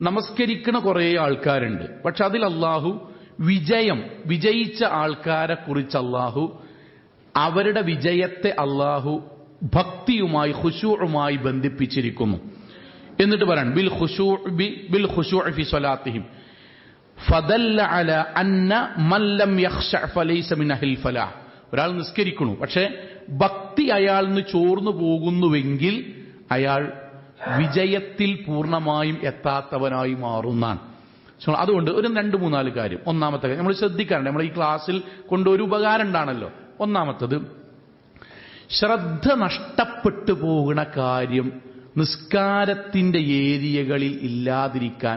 നമസ്കരിക്കണ കുറേ ആൾക്കാരുണ്ട്. പക്ഷെ അതിൽ അള്ളാഹു വിജയിച്ച ആൾക്കാരെ കുറിച്ച് അള്ളാഹു അവരുടെ വിജയത്തെ അള്ളാഹു ഭക്തിയുമായി ഖുശൂഉമായി ബന്ധിപ്പിച്ചിരിക്കുന്നു. എന്നിട്ട് പറയാൻ ബിൽ ഖുശൂഇ ഫി സ്വലാത്തിഹിം ഫദല്ല അലാ അന്ന മൻ ലം യഖ്ശഅ ഫലൈസ മിൻ അഹ്ലിൽ ഫലാഹ്. ഒരാൾ നിസ്കരിക്കുന്നു, പക്ഷെ ഭക്തി അയാളിൽ നിന്ന് ചോർന്നു പോകുന്നുവെങ്കിൽ അയാൾ വിജയത്തിൽ പൂർണ്ണമായും എത്താത്തവനായി മാറുന്നാണ്. അതുകൊണ്ട് ഒരു 2-3-4 കാര്യം. ഒന്നാമത്തെ കാര്യം നമ്മൾ ശ്രദ്ധിക്കാറുണ്ട്, നമ്മൾ ഈ ക്ലാസ്സിൽ കൊണ്ടൊരു ഉപകാരം ഉണ്ടാണല്ലോ. ഒന്നാമത്തത്, ശ്രദ്ധ നഷ്ടപ്പെട്ടു പോകുന്ന കാര്യം നിസ്കാരത്തിന്റെ ഏരിയകളിൽ ഇല്ലാതിരിക്കാൻ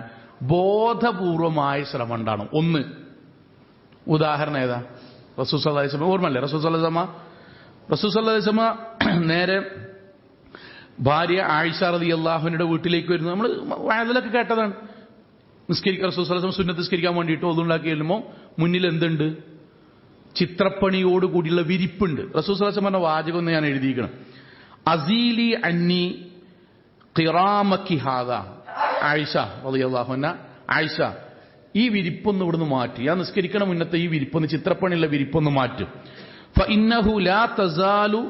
ബോധപൂർവമായ ശ്രമം ഉണ്ടാണ്. ഒന്ന് ഉദാഹരണം ഏതാ? റസൂൽ സല്ലല്ലാഹു അലൈഹി വസല്ലം ഓർമ്മല്ലേ? റസൂൽ സല്ലല്ലാഹു അലൈഹി വസല്ലം നേരെ ഭാര്യ ആയിഷ റളിയല്ലാഹു അൻഹയുടെ വീട്ടിലേക്ക് വരുന്നു. നമ്മൾ വഅദിലൊക്കെ കേട്ടതാണ്. റസൂൽ സല്ലല്ലാഹു അലൈഹി വസല്ലം സുന്നത്ത് നിസ്കരിക്കാൻ വേണ്ടിയിട്ട് ഒന്നുണ്ടാക്കി ചെല്ലുമ്പോൾ മുന്നിൽ എന്തുണ്ട്? ചിത്രപ്പണിയോട് കൂടിയുള്ള വിരിപ്പുണ്ട്. റസൂൽ സല്ലല്ലാഹു അലൈഹി വസല്ലം പറഞ്ഞ വാചകം ഒന്ന് ഞാൻ എഴുതിയിരിക്കണം. അസീലി അന്നി ഖിറാമക്കി ഹാദാ. ആയിഷ റളിയല്ലാഹു അൻഹ, ആയിഷ ഈ വിരിപ്പൊന്ന് ഇവിടുന്ന് മാറ്റി, ഞാൻ നിസ്കരിക്കണ മുന്നത്തെ ഈ വിരിപ്പൊന്ന്, ചിത്രപ്പണിയുള്ള വിരിപ്പൊന്ന് മാറ്റും. ഫഇന്നഹു ലാ തസാലു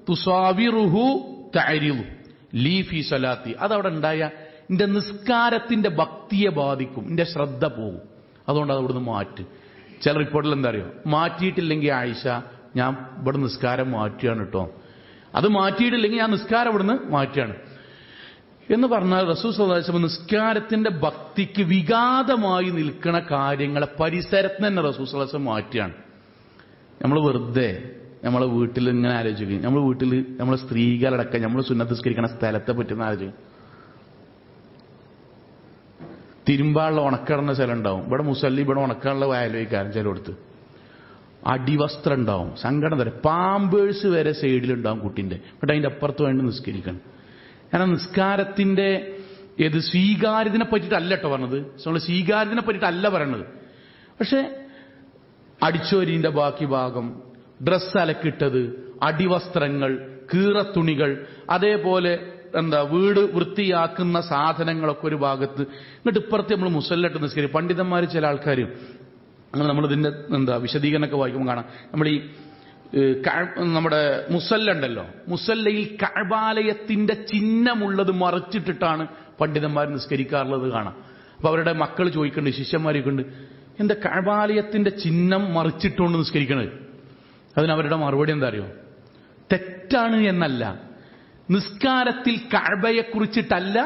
തുസാവിറുഹു തഅരിദു ലീ ഫീ സലാത്തി. അതവിടെ ഉണ്ടായ എന്റെ നിസ്കാരത്തിന്റെ ഭക്തിയെ ബാധിക്കും, എന്റെ ശ്രദ്ധ പോകും. അതുകൊണ്ട് അത് ഇവിടുന്ന് മാറ്റ്. ചില റിപ്പോർട്ടിൽ എന്താ അറിയോ, മാറ്റിയിട്ടില്ലെങ്കിൽ ആയിഷ ഞാൻ ഇവിടെ നിസ്കാരം മാറ്റുകയാണ് കേട്ടോ, അത് മാറ്റിയിട്ടില്ലെങ്കിൽ ഞാൻ നിസ്കാരം ഇവിടുന്ന് മാറ്റുകയാണ് എന്ന് പറഞ്ഞാൽ റസൂൽ സല്ലല്ലാഹു അലൈഹി വസല്ലം നിസ്കാരത്തിന്റെ ഭക്തിക്ക് വിഘാതമായി നിൽക്കുന്ന കാര്യങ്ങളെ പരിസരത്ത് തന്നെ റസൂൽ സല്ലല്ലാഹു അലൈഹി വസല്ലം മാറ്റുകയാണ്. നമ്മൾ വെറുതെ നമ്മളെ വീട്ടിൽ ഇങ്ങനെ ആലോചിക്കും, നമ്മൾ വീട്ടിൽ നമ്മളെ സ്ത്രീകളടക്കം നമ്മൾ സുന്നത്ത് നിസ്കരിക്കുന്ന സ്ഥലത്തെ പറ്റുന്ന ആലോചിക്കും. തിരുമ്പാനുള്ള ഉണക്കിടന്ന സ്ഥലം ഉണ്ടാവും, ഇവിടെ മുസല്ലി, ഇവിടെ ഉണക്കാനുള്ള വയലോയിക്കാരൻ ചിലടുത്ത് അടിവസ്ത്രം ഉണ്ടാവും, സങ്കടം തരാം, പാമ്പേഴ്സ് വരെ സൈഡിലുണ്ടാവും കുട്ടിന്റെ. എന്നിട്ട് അതിന്റെ അപ്പുറത്ത് വേണ്ടി നിസ്കരിക്കണം. കാരണം നിസ്കാരത്തിന്റെ ഏത് സ്വീകാര്യതിനെ പറ്റിയിട്ടല്ല കേട്ടോ പറഞ്ഞത്, നമ്മൾ സ്വീകാര്യതിനെ പറ്റിയിട്ടല്ല പറയണത്. പക്ഷെ അടിച്ചോരിന്റെ ബാക്കി ഭാഗം, ഡ്രസ്സ് അലക്കിട്ടത്, അടിവസ്ത്രങ്ങൾ, കീറത്തുണികൾ, അതേപോലെ വീട് വൃത്തിയാക്കുന്ന സാധനങ്ങളൊക്കെ ഒരു ഭാഗത്ത്, എന്നിട്ട് ഇപ്പുറത്ത് നമ്മൾ മുസല്ലട്ട് നിസ്കരിക്കും. പണ്ഡിതന്മാർ ചില ആൾക്കാർ അങ്ങനെ നമ്മളിതിന്റെ വിശദീകരണമൊക്കെ വായിക്കുമ്പോൾ കാണാം, നമ്മൾ ഈ നമ്മുടെ മുസല്ല ഉണ്ടല്ലോ, മുസല്ലയിൽ കഅബാലയത്തിന്റെ ചിഹ്നമുള്ളത് മറച്ചിട്ടിട്ടാണ് പണ്ഡിതന്മാർ നിസ്കരിക്കാറുള്ളത് കാണാം. അപ്പൊ അവരുടെ മക്കൾ ചോദിക്കുന്നുണ്ട്, ശിഷ്യന്മാരൊക്കെ ഉണ്ട്, എന്താ കഅബാലയത്തിന്റെ ചിഹ്നം മറിച്ചിട്ടുകൊണ്ട് നിസ്കരിക്കണത്? അതിനവരുടെ മറുപടി എന്താ അറിയോ? തെറ്റാണ് എന്നല്ല, നിസ്കാരത്തിൽ കഅബയെ കുറിച്ചിട്ടല്ല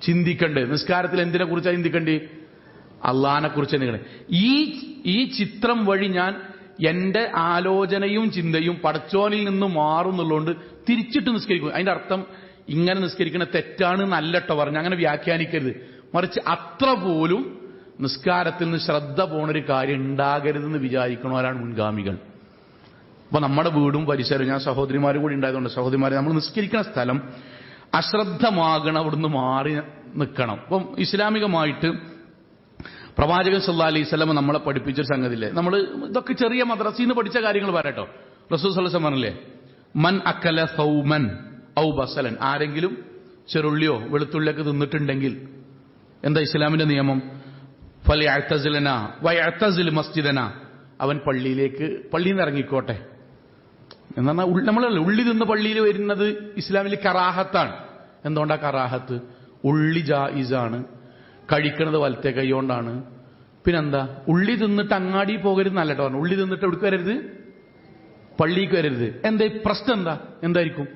ചിന്തിക്കണ്ടേ. നിസ്കാരത്തിൽ എന്തിനെ കുറിച്ചാണ് ചിന്തിക്കണ്ടേ? അള്ളാഹിനെ കുറിച്ച് ചിന്തിക്കണ്ടേ. ഈ ചിത്രം വഴി ഞാൻ എന്റെ ആലോചനയും ചിന്തയും പടച്ചോനിൽ നിന്ന് മാറുന്നുള്ളതുകൊണ്ട് തിരിച്ചിട്ട് നിസ്കരിക്കും. അതിന്റെ അർത്ഥം ഇങ്ങനെ നിസ്കരിക്കണ തെറ്റാണ് നല്ലട്ടോ പറഞ്ഞു, അങ്ങനെ വ്യാഖ്യാനിക്കരുത്. മറിച്ച് അത്ര പോലും നിസ്കാരത്തിൽ നിന്ന് ശ്രദ്ധ പോണൊരു കാര്യം ഉണ്ടാകരുതെന്ന് വിചാരിക്കണവരാണ് മുൻഗാമികൾ. അപ്പൊ നമ്മുടെ വീടും പരിസരവും, ഞാൻ സഹോദരിമാർ കൂടി ഉണ്ടായതുകൊണ്ട് സഹോദരിമാരെ, നമ്മൾ നിസ്കരിക്കുന്ന സ്ഥലം അശ്രദ്ധമാകണം, അവിടുന്ന് മാറി നിൽക്കണം. അപ്പം ഇസ്ലാമികമായിട്ട് പ്രവാചകൻ സല്ലല്ലാഹു അലൈഹി വസല്ലം നമ്മളെ പഠിപ്പിച്ചൊരു സംഗതിയില്ലേ, നമ്മൾ ഇതൊക്കെ ചെറിയ മദ്രസയിൽ നിന്ന് പഠിച്ച കാര്യങ്ങൾ പറയട്ടോ. റസൂൽ സല്ലല്ലാഹു അലൈഹി വസല്ലം പറഞ്ഞില്ലേ, മൻ അക്കല സൗമൻ ഔ ബസലൻ, ആരെങ്കിലും ചെറുള്ളിയോ വെളുത്തുള്ളിയൊക്കെ തിന്നിട്ടുണ്ടെങ്കിൽ എന്താ ഇസ്ലാമിന്റെ നിയമം? ഫലയഅ്തസിലനാ വയഅ്തസിൽ മസ്ജിദനാ, അവൻ പള്ളിയിൽ നിന്ന് ഇറങ്ങിക്കോട്ടെ എന്ന് പറഞ്ഞാൽ, നമ്മളല്ലേ ഉള്ളി തിന്ന് പള്ളിയിൽ വരുന്നത് ഇസ്ലാമിൽ കറാഹത്താണ്. എന്തുകൊണ്ടാ കറാഹത്ത്? ഉള്ളി ജായിസാണ്, കഴിക്കണത് വലത്തെ കൈകൊണ്ടാണ്. പിന്നെന്താ, ഉള്ളി തിന്നിട്ട് അങ്ങാടി പോകരുത് നല്ലട്ടോ പറഞ്ഞു. ഉള്ളി തിന്നിട്ട് എവിടേക്ക് വരരുത്? പള്ളിക്ക് വരരുത്. എന്താ പ്രശ്നം? എന്തായിരിക്കും?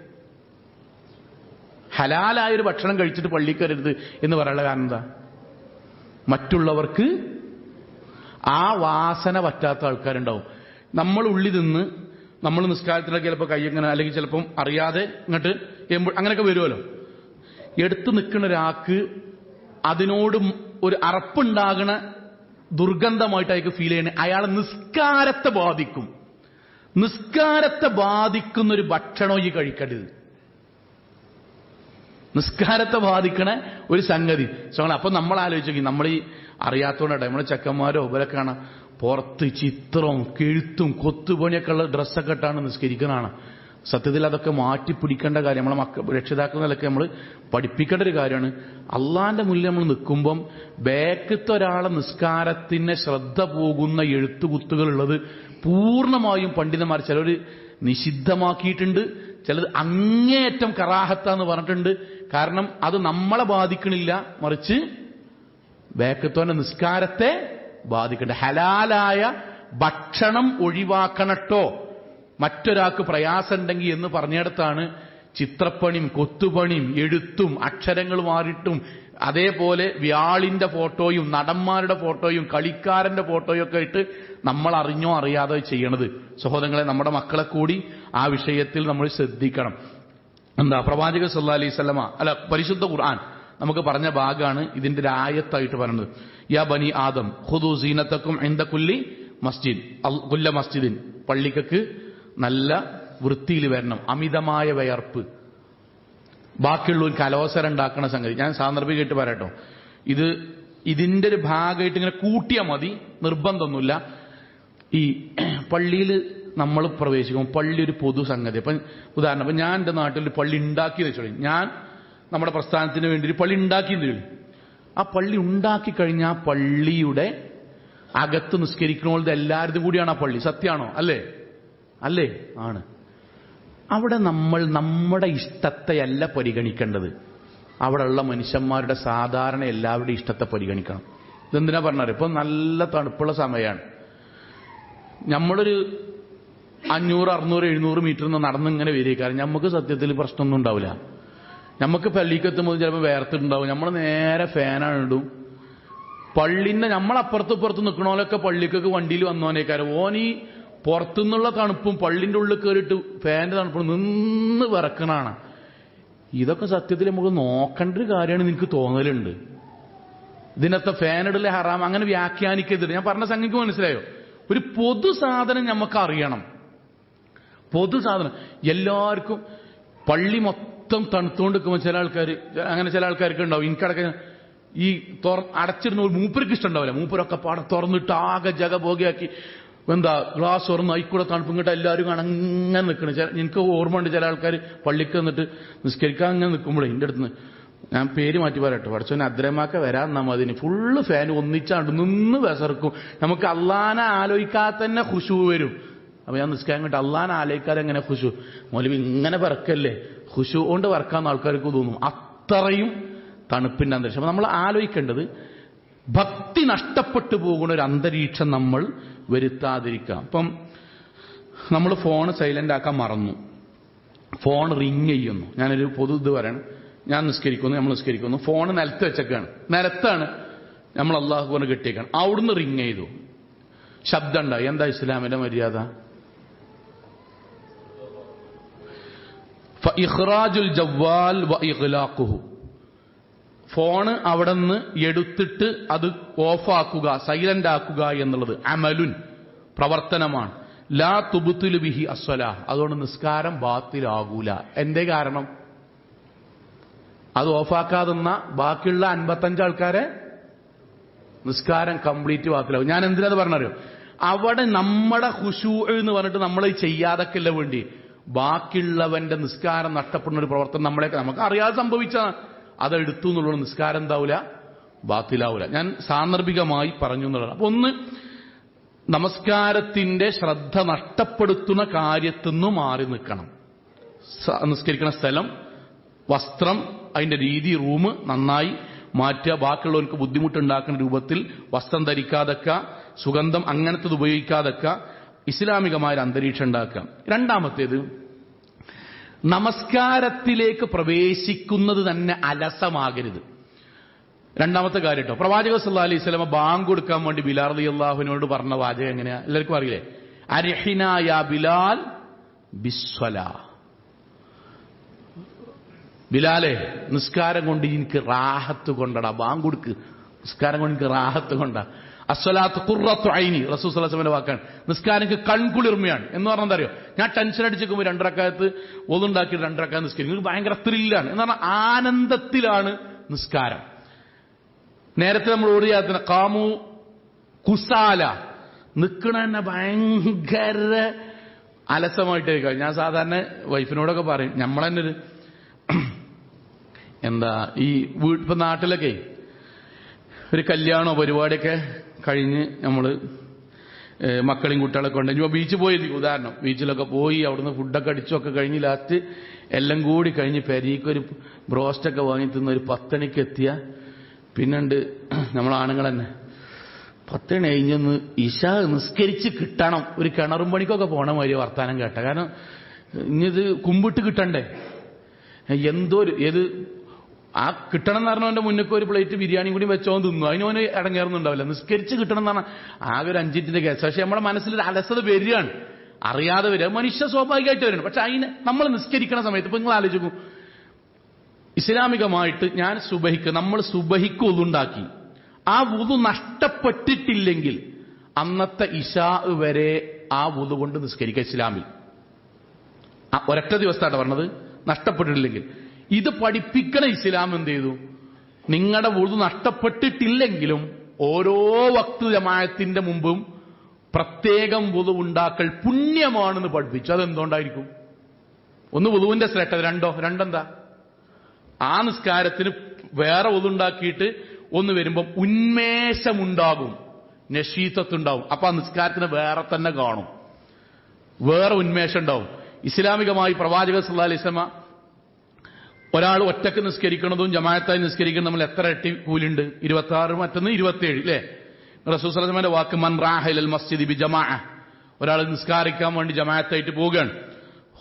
ഹലാലായൊരു ഭക്ഷണം കഴിച്ചിട്ട് പള്ളിക്ക് വരരുത് എന്ന് പറയാനുള്ള കാരണം എന്താ? മറ്റുള്ളവർക്ക് ആ വാസന പറ്റാത്ത ആൾക്കാരുണ്ടാവും. നമ്മൾ ഉള്ളി തിന്ന് നമ്മൾ നിസ്കാരത്തിലൊക്കെ ചിലപ്പോൾ കൈയ്യങ്ങനെ, അല്ലെങ്കിൽ ചിലപ്പം അറിയാതെ ഇങ്ങോട്ട് അങ്ങനെയൊക്കെ വരുമല്ലോ. എടുത്തു നിൽക്കുന്ന ഒരാൾക്ക് അതിനോട് ഒരു അറപ്പുണ്ടാകണ ദുർഗന്ധമായിട്ട് അയാൾക്ക് ഫീൽ ചെയ്യണേ, അയാൾ നിസ്കാരത്തെ ബാധിക്കും. നിസ്കാരത്തെ ബാധിക്കുന്ന ഒരു ഭക്ഷണം ഈ കഴിക്കരുത്. നിസ്കാരത്തെ ബാധിക്കണ ഒരു സംഗതി. അപ്പൊ നമ്മൾ ആലോചിക്കും, നമ്മൾ ഈ അറിയാത്തോണ്ടാട്ടെ നമ്മളെ ചെക്കന്മാരോ ഇവരൊക്കെ കാണാം പുറത്ത് ചിത്രവും കെഴുത്തും കൊത്തുപണിയൊക്കെ ഉള്ള ഡ്രസ്സൊക്കെ ഇട്ടാണ് നിസ്കരിക്കുന്നതാണ്. സത്യത്തിൽ അതൊക്കെ മാറ്റിപ്പിടിക്കേണ്ട കാര്യം നമ്മളെ രക്ഷിതാക്കൾ നിലയ്ക്ക് നമ്മൾ പഠിപ്പിക്കേണ്ട ഒരു കാര്യമാണ്. അള്ളാന്റെ മുന്നിൽ നമ്മൾ നിൽക്കുമ്പം ബാക്കത്തെ ഒരാളെ നിസ്കാരത്തിന് ശ്രദ്ധ പോകുന്ന എഴുത്തുകുത്തുകൾ ഉള്ളത് പൂർണ്ണമായും പണ്ഡിതന്മാർ ചിലർ നിഷിദ്ധമാക്കിയിട്ടുണ്ട്, ചിലത് അങ്ങേയറ്റം കറാഹത്താന്ന് പറഞ്ഞിട്ടുണ്ട്. കാരണം അത് നമ്മളെ ബാധിക്കണില്ല, മറിച്ച് ബാക്കത്തോന്റെ നിസ്കാരത്തെ ബാധിക്കണ്ട. ഹലാലായ ഭക്ഷണം ഒഴിവാക്കണട്ടോ മറ്റൊരാൾക്ക് പ്രയാസമുണ്ടെങ്കിൽ എന്ന് പറഞ്ഞിടത്താണ് ചിത്രപ്പണിയും കൊത്തുപണിയും എഴുത്തും അക്ഷരങ്ങൾ മാറിയിട്ടും അതേപോലെ വ്യാളിന്റെ ഫോട്ടോയും നടന്മാരുടെ ഫോട്ടോയും കളിക്കാരന്റെ ഫോട്ടോയും ഒക്കെ ആയിട്ട് നമ്മൾ അറിഞ്ഞോ അറിയാതെ ചെയ്യണത്. സഹോദരങ്ങളെ, നമ്മുടെ മക്കളെ കൂടി ആ വിഷയത്തിൽ നമ്മൾ ശ്രദ്ധിക്കണം. എന്താ പ്രവാചകൻ സല്ലല്ലാഹു അലൈഹി വസല്ലമ പരിശുദ്ധ ഖുർആൻ നമുക്ക് പറഞ്ഞ ഭാഗമാണ് ഇതിന്റെ ഒരു ആയത്തായിട്ട് പറയുന്നത്. യാ ബനി ആദം ഖുദൂ സീനതക്കും ഇൻദ കുല്ലി മസ്ജിദിൻ, പള്ളിക്കക്ക് നല്ല വൃത്തിയിൽ വരണം, അമിതമായ വയർപ്പ്, ബാക്കിയുള്ളവർക്ക് അലോസരം ഉണ്ടാക്കുന്ന സംഗതി. ഞാൻ സാന്ദർഭികമായിട്ട് പറയട്ടോ, ഇതിന്റെ ഒരു ഭാഗമായിട്ട് ഇങ്ങനെ കൂട്ടിയാൽ മതി, നിർബന്ധമൊന്നുമില്ല. ഈ പള്ളിയിൽ നമ്മൾ പ്രവേശിക്കും, പള്ളി ഒരു പൊതു സംഗതി. അപ്പം ഉദാഹരണം, അപ്പം ഞാൻ എൻ്റെ നാട്ടിൽ ഒരു പള്ളി ഉണ്ടാക്കിയെന്ന് വെച്ചോളൂ, ഞാൻ നമ്മുടെ പ്രസ്ഥാനത്തിന് വേണ്ടി ഒരു പള്ളി ഉണ്ടാക്കിയെന്ന് ചോദിച്ചു. ആ പള്ളി ഉണ്ടാക്കി കഴിഞ്ഞാൽ ആ പള്ളിയുടെ അകത്ത് നിസ്കരിക്കണോളത് എല്ലാവരും കൂടിയാണ് ആ പള്ളി. സത്യമാണോ? അല്ലേ? ആണ്. അവിടെ നമ്മൾ നമ്മുടെ ഇഷ്ടത്തെയല്ല പരിഗണിക്കേണ്ടത്, അവിടെയുള്ള മനുഷ്യന്മാരുടെ സാധാരണ എല്ലാവരുടെയും ഇഷ്ടത്തെ പരിഗണിക്കണം. ഇതെന്തിനാ പറഞ്ഞാൽ ഇപ്പം നല്ല തണുപ്പുള്ള സമയമാണ്. നമ്മളൊരു 500, 600, 700 മീറ്റർ നടന്ന് ഇങ്ങനെ വരിക, കാരണം നമുക്ക് സത്യത്തിൽ പ്രശ്നമൊന്നും ഉണ്ടാവില്ല. നമുക്ക് പള്ളിക്കെത്തുമ്പോൾ ചിലപ്പോൾ വേർത്തിട്ടുണ്ടാവും, നമ്മൾ നേരെ ഫാനാണ് ഇടും. പള്ളിന്റെ നമ്മളപ്പുറത്തും ഇപ്പുറത്ത് നിൽക്കണോലൊക്കെ പള്ളിക്കൊക്കെ വണ്ടിയിൽ വന്നോനേക്കാരം ഓനീ പുറത്തുനിന്നുള്ള തണുപ്പും പള്ളിന്റെ ഉള്ളിൽ കയറിയിട്ട് ഫാനിന്റെ തണുപ്പും നിന്ന് വിറക്കണാണ്. ഇതൊക്കെ സത്യത്തിൽ നമുക്ക് നോക്കേണ്ട ഒരു കാര്യമാണ് എനിക്ക് തോന്നലുണ്ട്. ഇതിനകത്തെ ഫാനിടലെ ഹറാം അങ്ങനെ വ്യാഖ്യാനിക്കരുത്. ഞാൻ പറഞ്ഞ സംഗതിക്ക് മനസ്സിലായോ? ഒരു പൊതു സാധനം നമുക്ക് അറിയണം. പൊതു സാധനം എല്ലാവർക്കും പള്ളി മൊത്തം തണുത്തുകൊണ്ട് നിൽക്കുമ്പോൾ ചില ആൾക്കാർക്ക് ഉണ്ടാവും. എനിക്കടക്കം ഈ അടച്ചിരുന്ന ഒരു മൂപ്പർക്ക് ഇഷ്ടം ഉണ്ടാവില്ല. മൂപ്പരൊക്കെ പാടെ തുറന്നിട്ട് ആകെ ജഗബോഗിയാക്കി ഗ്ലാസ് തുറന്ന് അയിക്കൂടെ തണുപ്പും കിട്ടാൻ എല്ലാവരും അങ്ങനെ നിൽക്കണം. എനിക്ക് ഓർമ്മ ഉണ്ട്, ചില ആൾക്കാർ പള്ളിക്ക് വന്നിട്ട് നിസ്കരിക്കാൻ അങ്ങനെ നിൽക്കുമ്പോഴേ എൻ്റെ അടുത്ത് ഞാൻ പേര് മാറ്റി പറയട്ടെ, പഠിച്ചോനെ അദ്രമാക്ക വരാൻ നമ്മതിന് ഫുള്ള് ഫാൻ ഒന്നിച്ചാണ്ട് നിന്ന് വിസർക്കും. നമുക്ക് അള്ളാനെ ആലോചിക്കാതെ തന്നെ ഖുശൂ വരും. അപ്പൊ ഞാൻ നിസ്കാരം കിട്ടും, അള്ളാനെ ആലോചിക്കാതെ എങ്ങനെ ഖുശൂ? മൗലവി ഇങ്ങനെ വിറക്കല്ലേ, ഖുശൂ കൊണ്ട് വിറക്കാന്ന് ആൾക്കാർക്ക് തോന്നും. അത്രയും തണുപ്പിന്റെ അന്തരീക്ഷം. അപ്പൊ നമ്മൾ ആലോചിക്കേണ്ടത് ഭക്തി നഷ്ടപ്പെട്ടു പോകുന്ന ഒരു അന്തരീക്ഷം നമ്മൾ വരുത്താതിരിക്കാം. അപ്പം നമ്മൾ ഫോൺ സൈലന്റ് ആക്കാൻ മറന്നു, ഫോൺ റിങ് ചെയ്യുന്നു. ഞാനൊരു പൊതു ഇത് പറയണം, ഞാൻ നിസ്കരിക്കുന്നു, നമ്മൾ നിസ്കരിക്കുന്നു, ഫോൺ നിലത്ത് വെച്ചേക്കാണ്, നിലത്താണ് നമ്മൾ അള്ളാഹുവിനെ കെട്ടിയേക്കാണ്, അവിടുന്ന് റിങ് ചെയ്തു, ശബ്ദം ഉണ്ടായി. എന്താ ഇസ്ലാമിന്റെ മര്യാദ? ഇഖ്റാജുൽ ജവ്വാൽ വ ഇഗ്ലാഖുഹു, ഫോണ് അവിടെ നിന്ന് എടുത്തിട്ട് അത് ഓഫാക്കുക, സൈലന്റ് ആക്കുക എന്നുള്ളത് അമലുൻ, പ്രവർത്തനമാണ്. ലാ തുബ്തിലു ബിഹി അസ്സലാഹ്, അതുകൊണ്ട് നിസ്കാരം ബാത്തിലാകൂല. എന്തേ കാരണം? അത് ഓഫാക്കാതെന്ന ബാക്കിയുള്ള 55 ആൾക്കാരെ നിസ്കാരം കംപ്ലീറ്റ് ബാത്തിലാവും. ഞാൻ എന്തിനത് പറഞ്ഞറിയോ? അവിടെ നമ്മുടെ ഖുശൂ എന്ന് പറഞ്ഞിട്ട് നമ്മൾ ചെയ്യാതൊക്കെയല്ല വേണ്ടി, ബാക്കിയുള്ളവന്റെ നിസ്കാരം നഷ്ടപ്പെടുന്ന ഒരു പ്രവർത്തനം നമുക്ക് അറിയാതെ സംഭവിച്ച അതെടുത്തു എന്നുള്ള നിസ്കാരം എന്താവൂല, ബാത്തിലാവൂല. ഞാൻ സാന്ദർഭികമായി പറഞ്ഞു എന്നുള്ളതാണ്. അപ്പൊ ഒന്ന്, നമസ്കാരത്തിന്റെ ശ്രദ്ധ നഷ്ടപ്പെടുത്തുന്ന കാര്യത്തിന്നു മാറി നിൽക്കണം. നിസ്കരിക്കുന്ന സ്ഥലം, വസ്ത്രം, അതിന്റെ രീതി, റൂം നന്നായി മാറ്റുക. ബാക്കിയുള്ളവർക്ക് ബുദ്ധിമുട്ടുണ്ടാക്കുന്ന രൂപത്തിൽ വസ്ത്രം ധരിക്കാതൊക്കെ, സുഗന്ധം അങ്ങനത്തത് ഉപയോഗിക്കാതൊക്കെ ഇസ്ലാമികമായ അന്തരീക്ഷം ഉണ്ടാക്കുക. രണ്ടാമത്തേത്, നമസ്കാരത്തിലേക്ക് പ്രവേശിക്കുന്നത് തന്നെ അലസമാകരുത്. രണ്ടാമത്തെ കാര്യം കേട്ടോ, പ്രവാചകൻ സല്ലല്ലാഹു അലൈഹി വസല്ലം ബാങ്ക് കൊടുക്കാൻ വേണ്ടി ബിലാൽ റളിയല്ലാഹു അൻഹുവിനോട് പറഞ്ഞ വാചകം എങ്ങനെയാ? എല്ലാവർക്കും അറിയില്ലേ? അർഹിനാ യാ ബിലാൽ ബിസ്സലാ, ബിലാലെ നിസ്കാരം കൊണ്ട് എനിക്ക് റാഹത്ത് കൊണ്ടടാ, ബാങ്ക് കൊടുക്ക്, നിസ്കാരം കൊണ്ട് എനിക്ക് റാഹത്ത് കൊണ്ടാ. അസ്സലാത്തു ഖുർറത്തു ഐനി, റസൂൽ സ്വല്ലല്ലാഹു അലൈഹി വസല്ലം വാക്കാണ്. നിസ്കാരം എനിക്ക് കൺകുളിർമയാണ് എന്ന് പറഞ്ഞാൽ എന്താ അറിയോ? ഞാൻ ടെൻഷൻ അടിച്ചിരിക്കുമ്പോൾ 2 റക്അത്ത് ഒന്നുണ്ടാക്കി 2 റക്അത്ത് നിസ്കരിക്കും, എനിക്ക് ഭയങ്കര ത്രില്ലാണ് എന്ന് പറഞ്ഞാൽ ആനന്ദത്തിലാണ് നിസ്കാരം. നേരത്തെ നമ്മൾ ഓടിയാത്തിന് കാമു കുസാല, നിൽക്കണ തന്നെ ഭയങ്കര അലസമായിട്ട് കഴിക്കും. ഞാൻ സാധാരണ വൈഫിനോടൊക്കെ പറയും, നമ്മളെന്നെ ഒരു എന്താ ഈ ഇപ്പൊ നാട്ടിലൊക്കെ ഒരു കല്യാണോ പരിപാടിയൊക്കെ കഴിഞ്ഞ് നമ്മൾ മക്കളെയും കുട്ടികളൊക്കെ ഉണ്ട്. ഇപ്പൊ ബീച്ചിൽ പോയിരിക്കും, ഉദാഹരണം ബീച്ചിലൊക്കെ പോയി അവിടുന്ന് ഫുഡൊക്കെ അടിച്ചൊക്കെ കഴിഞ്ഞ് ലാസ്റ്റ് എല്ലാം കൂടി കഴിഞ്ഞ് പെരീക്കൊരു ബ്രോസ്റ്റൊക്കെ വാങ്ങി തിന്ന ഒരു 10 മണിക്ക് എത്തിയ പിന്നുണ്ട് നമ്മളാണുങ്ങൾ തന്നെ 10 മണി കഴിഞ്ഞൊന്ന് ഇശ നിസ്കരിച്ച് കിട്ടണം. ഒരു കിണറും പണിക്കൊക്കെ പോണ മാതിരി വർത്താനം കേട്ട. കാരണം ഇനിത് കുമ്പിട്ട് കിട്ടണ്ടേ, എന്തോ ഏത് ആ കിട്ടണം എന്ന് പറഞ്ഞവന്റെ മുന്നേക്ക് ഒരു പ്ലേറ്റ് ബിരിയാണി കൂടി വെച്ചോ തിന്നു, അതിനോന് ഇടങ്ങേറുന്നുണ്ടാവില്ല. നിസ്കരിച്ച് കിട്ടണം എന്ന് പറഞ്ഞാൽ ആകെ ഒരു 5 മിനിറ്റിന്റെ കേസ്. പക്ഷെ നമ്മുടെ മനസ്സിലൊരു അലസത വരികയാണ്, അറിയാതെ വരിക. മനുഷ്യ സ്വാഭാവികമായിട്ട് വരണം. പക്ഷെ അതിന് നമ്മൾ നിസ്കരിക്കണ സമയത്ത് ഇപ്പൊ നിങ്ങൾ ആലോചിക്കും, ഇസ്ലാമികമായിട്ട് നമ്മൾ സുബഹിക്ക് ഉളുണ്ടാക്കി, ആ വുളു നഷ്ടപ്പെട്ടിട്ടില്ലെങ്കിൽ അന്നത്തെ ഇശാ വരെ ആ വുളു കൊണ്ട് നിസ്കരിക്കുക ഇസ്ലാമിൽ. ഒരൊറ്റ ദിവസത്താണ് പറഞ്ഞത്, നഷ്ടപ്പെട്ടിട്ടില്ലെങ്കിൽ. ഇത് പഠിപ്പിക്കണ ഇസ്ലാം എന്ത് ചെയ്തു? നിങ്ങളുടെ വുളു നഷ്ടപ്പെട്ടിട്ടില്ലെങ്കിലും ഓരോ വക്ത് ജമാഅത്തിന്റെ മുമ്പും പ്രത്യേകം വുളു ഉണ്ടാക്കൽ പുണ്യമാണെന്ന് പഠിപ്പിച്ചു. അതെന്തുകൊണ്ടായിരിക്കും? ഒന്ന് വുളുവിന്റെ ശ്രേഷ്ഠത, രണ്ടെന്താ? ആ നിസ്കാരത്തിന് വേറെ വുളു ഉണ്ടാക്കിയിട്ട് ഒന്ന് വരുമ്പം ഉന്മേഷമുണ്ടാകും, നശീത്തത്തുണ്ടാവും. അപ്പൊ ആ നിസ്കാരത്തിന് വേറെ തന്നെ കാണും, വേറെ ഉന്മേഷം ഉണ്ടാവും. ഇസ്ലാമികമായി പ്രവാചകർ സല്ലല്ലാഹു അലൈഹി വസല്ലം ഒരാൾ ഒറ്റക്ക് നിസ്കരിക്കുന്നതും ജമാഅത്തായി നിസ്കരിക്കുന്നതും നമ്മൾ എത്ര ഇരട്ടി കൂലുണ്ട്? 26, മറ്റൊന്ന് 27 അല്ലേ? റസൂൽ സല്ലല്ലാഹു അലൈഹി വസല്ലമയുടെ വാക്ക്, മൻ റാഹ ഇലൽ മസ്ജിദി ബിജമാഅ, ഒരാൾ നിസ്കാരിക്കാൻ വേണ്ടി ജമാഅത്തായിട്ട് പോവുകയാണ്.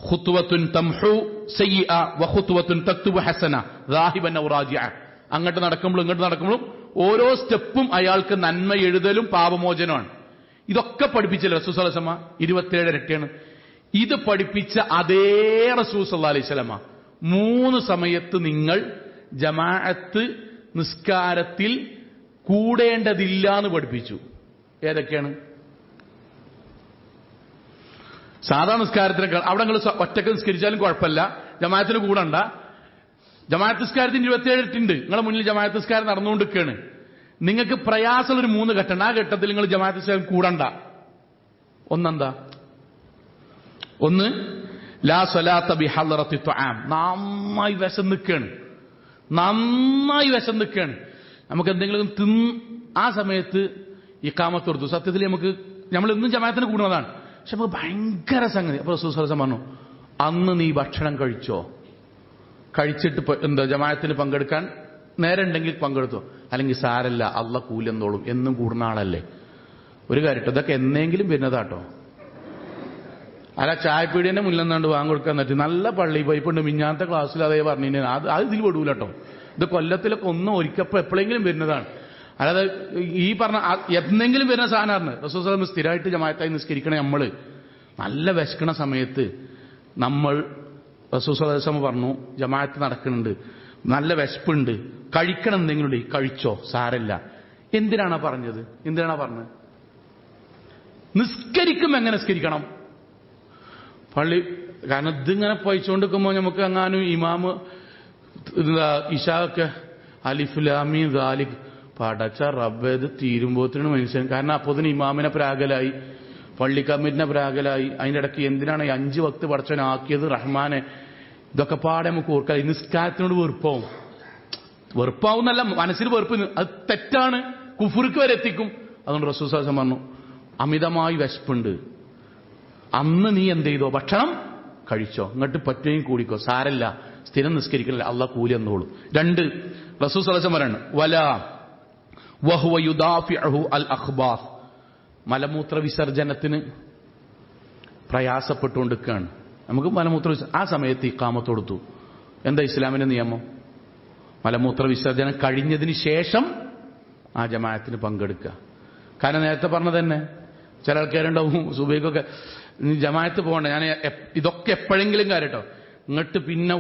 ഖുത്വത്തുൻ തംഹു സയ്യിഅ വഖുത്വത്തുൻ തക്തുബു ഹസന ദാഹിബൻ ഔ റാജിഅ. അങ്ങോട്ട് നടക്കുമ്പോഴും ഇങ്ങോട്ട് നടക്കുമ്പോഴും ഓരോ സ്റ്റെപ്പും അയാൾക്ക് നന്മ എഴുതലും പാപമോചനമാണ്. ഇതൊക്കെ പഠിപ്പിച്ചില്ല റസൂൽ സല്ലല്ലാഹു അലൈഹി വസല്ലം. 27 ഇരട്ടിയാണ്. ഇത് പഠിപ്പിച്ച അതേ റസൂൽ സല്ലല്ലാഹു അലൈഹി വസല്ലം 3 സമയത്ത് നിങ്ങൾ ജമാഅത്ത് നിസ്കാരത്തിൽ കൂടേണ്ടതില്ല എന്ന് പഠിപ്പിച്ചു. ഏതൊക്കെയാണ്? സാധാരണ നിസ്കാരത്തിന് അവിടെ നിങ്ങൾ ഒറ്റക്ക് നിസ്കരിച്ചാലും കുഴപ്പമില്ല, ജമാഅത്തിന് കൂടണ്ട. ജമാഅത്ത് നിസ്കാരത്തിന് 27 ഉണ്ട്, നിങ്ങളുടെ മുന്നിൽ ജമാഅത്ത് നിസ്കാരം നടന്നുകൊണ്ടിരിക്കുകയാണ്. നിങ്ങൾക്ക് പ്രയാസമുള്ളൊരു 3 ഘട്ടമുണ്ട്. ആ ഘട്ടത്തിൽ നിങ്ങൾ ജമാഅത്ത് നിസ്കാരം കൂടണ്ട. ഒന്നെന്താ? ഒന്ന്, ലാ സ്വലാത്ത ബിഹളറത്തി ത്വആം. നന്നായി വിശന്നിക്കാണ്, നമുക്ക് എന്തെങ്കിലും ആ സമയത്ത് ഇഖാമത്ത് കൊടുത്തു. സത്യത്തിൽ നമ്മൾ ഇന്നും ജമാഅത്തിന് കൂടുന്നതാണ്, പക്ഷെ നമുക്ക് ഭയങ്കര സംഗതി. അപ്പൊ റസൂൽ സല്ലല്ലാഹു അലൈഹി വസല്ലം പറഞ്ഞു, അന്ന് നീ ഭക്ഷണം കഴിച്ചിട്ട് ജമാഅത്തിന് പങ്കെടുക്കാൻ നേരം ഉണ്ടെങ്കിൽ പങ്കെടുത്തോ, അല്ലെങ്കിൽ സാരല്ല, അള്ളാഹ് കൂലെന്നോളും, എന്നും കൂടുന്ന ആളല്ലേ. ഒരു കാര്യം, ഇതൊക്കെ എന്നെങ്കിലും വരുന്നതാട്ടോ. അല്ല, ചായപ്പീടിയന്റെ മുന്നിലെന്നാണ്ട് വാങ്ങിക്കൊടുക്കാൻ പറ്റും. നല്ല പള്ളി പൈപ്പുണ്ട്, മിഞ്ഞാത്ത ക്ലാസ്സിൽ അതേ പറഞ്ഞു, അത് ഇതിൽ പെടൂല കേട്ടോ. ഇത് കൊല്ലത്തിലൊക്കെ ഒരിക്കപ്പോ എപ്പോഴെങ്കിലും വരുന്നതാണ്. അല്ലാതെ ഈ പറഞ്ഞ എന്തെങ്കിലും വരുന്ന സാധനമാണ്. റസൂൽ സല്ലല്ലാഹു അലൈഹി വസല്ലം സ്ഥിരമായിട്ട് ജമാഅത്തായി നിസ്കരിക്കണ നമ്മള് നല്ല വിശക്കണ സമയത്ത് നമ്മൾ റസൂൽ സല്ലല്ലാഹു അലൈഹി വസല്ലം പറഞ്ഞു, ജമാഅത്ത് നടക്കുന്നുണ്ട്, നല്ല വിശപ്പുണ്ട്, കഴിക്കണം, എന്തെങ്കിലും ഉണ്ട്, കഴിച്ചോ, സാരല്ല. എന്തിനാണ് പറഞ്ഞത്? നിസ്കരിക്കും. എങ്ങനെ നിസ്കരിക്കണം? പള്ളി, കാരണം ഇതിങ്ങനെ പോയിച്ചുകൊണ്ടിരിക്കുമ്പോൾ നമുക്ക് എങ്ങാനും ഇമാമ് ഇശാക്കെ അലിഫ് ലാം മീം ദാലിക് പടച്ച റബ്ബേത് തീരുമ്പോത്തിന് മനുഷ്യൻ. കാരണം അപ്പോത്തിന് ഇമാമിനെ പ്രാഗലായി, പള്ളി കമ്മിറ്റിനെ പ്രാഗലായി. അതിന്റെ ഇടയ്ക്ക് എന്തിനാണ് 5 വക്ത് പടച്ചവനാക്കിയത് റഹ്മാനെ? ഇതൊക്കെ പാടെ നമുക്ക് ഓർക്കാം. നിസ്കാരത്തിനോട് വെറുപ്പാവുന്നല്ല, മനസ്സിൽ വെറുപ്പ്. അത് തെറ്റാണ്, കുഫ്ർക്ക് വരെ എത്തിക്കും. അതുകൊണ്ട് റസൂൽ സല്ലല്ലാഹു അലൈഹി വസല്ലം പറഞ്ഞു, അമിതമായി വിശപ്പുണ്ട്, അന്ന് നീ എന്ത് ചെയ്തോ, ഭക്ഷണം കഴിച്ചോ, എന്നിട്ട് പറ്റുകയും കൂടിക്കോ, സാരല്ല, സ്ഥിരം നിസ്കരിക്കണില്ല, അള്ളാഹ് കൂലി എന്നോളൂ. 2, റസൂൽ സല്ലല്ലാഹു അലൈഹി വസല്ലം പറയാണ്, വലാ വഹുവ യുദാഫിഉഹു അൽ അഖ്ബാസ്. മലമൂത്ര വിസർജനത്തിന് പ്രയാസപ്പെട്ടുകൊണ്ടിരിക്കുകയാണ്, നമുക്ക് മലമൂത്ര ആ സമയത്ത് ഇഖാമത്ത് കൊടുത്തു. എന്താ ഇസ്ലാമിന്റെ നിയമം? മലമൂത്ര വിസർജനം കഴിഞ്ഞതിന് ശേഷം ആ ജമാഅത്തിന് പങ്കെടുക്കുക. കാരണം നേരത്തെ പറഞ്ഞത് തന്നെ, ചില ആൾക്കാരുണ്ടാവും സുബൈക്കൊക്കെ ജമാഅത്ത് പോകണ്ട, ഞാൻ ഇതൊക്കെ എപ്പോഴെങ്കിലും കാര്യട്ടോ, ഇങ്ങോട്ട് പിന്നെ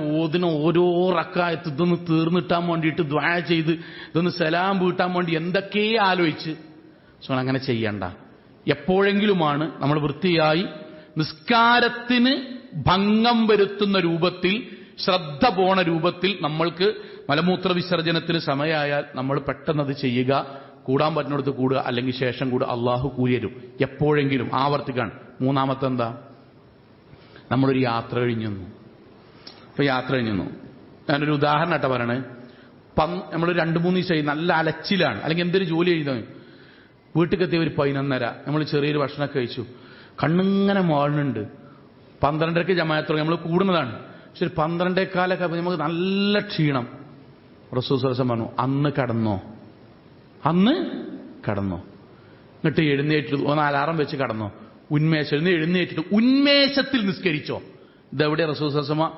ഓരോ റക്അത്ത് ഇതൊന്ന് തീർന്നിട്ടാൻ വേണ്ടിയിട്ട് ദുആ ചെയ്ത് ഇതൊന്ന് സലാം വീട്ടാൻ വേണ്ടി എന്തൊക്കെ ആലോചിച്ച്. അങ്ങനെ ചെയ്യണ്ട. എപ്പോഴെങ്കിലുമാണ് നമ്മൾ വൃത്തിയായി നിസ്കാരത്തിന് ഭംഗം വരുത്തുന്ന രൂപത്തിൽ, ശ്രദ്ധ പോണ രൂപത്തിൽ നമ്മൾക്ക് മലമൂത്ര വിസർജനത്തിന് സമയമായാൽ നമ്മൾ പെട്ടെന്നത് ചെയ്യുക. കൂടാൻ പറ്റുന്നിടത്ത് കൂടുക, അല്ലെങ്കിൽ ശേഷം കൂടുക. അള്ളാഹു കൂലി തരും. എപ്പോഴെങ്കിലും ആവർത്തിക്കാൻ. 3-മത്തെ എന്താ? നമ്മളൊരു യാത്ര കഴിഞ്ഞു. അപ്പൊ യാത്ര കഴിഞ്ഞു, ഞാനൊരു ഉദാഹരണം ആട്ടെ പറയണേ. നമ്മൾ 2-3 ദിവസമായി നല്ല അലച്ചിലാണ്, അല്ലെങ്കിൽ എന്തൊരു ജോലി ചെയ്യുന്നത്. വീട്ടിലെത്തിയ ഒരു 11:30, നമ്മൾ ചെറിയൊരു ഭക്ഷണമൊക്കെ കഴിച്ചു, കണ്ണിങ്ങനെ മാളുന്നുണ്ട്. 12:30 ജമാഅത്ത് നമ്മൾ കൂടുന്നതാണ്. പക്ഷെ 12:15 നമുക്ക് നല്ല ക്ഷീണം. റസൂൽ സല്ലല്ലാഹു അലൈഹി വസല്ലം പറഞ്ഞു, അന്ന് കടന്നോ. എന്നിട്ട് എഴുന്നേറ്റ് അലാറം വെച്ച് കടന്നോ. എഴുന്നേറ്റിട്ട് ഉന്മേഷത്തിൽ നിസ്കരിച്ചോ. ഇതെവിടെ റസൂൽ സല്ലല്ലാഹു അലൈഹി വസല്ലം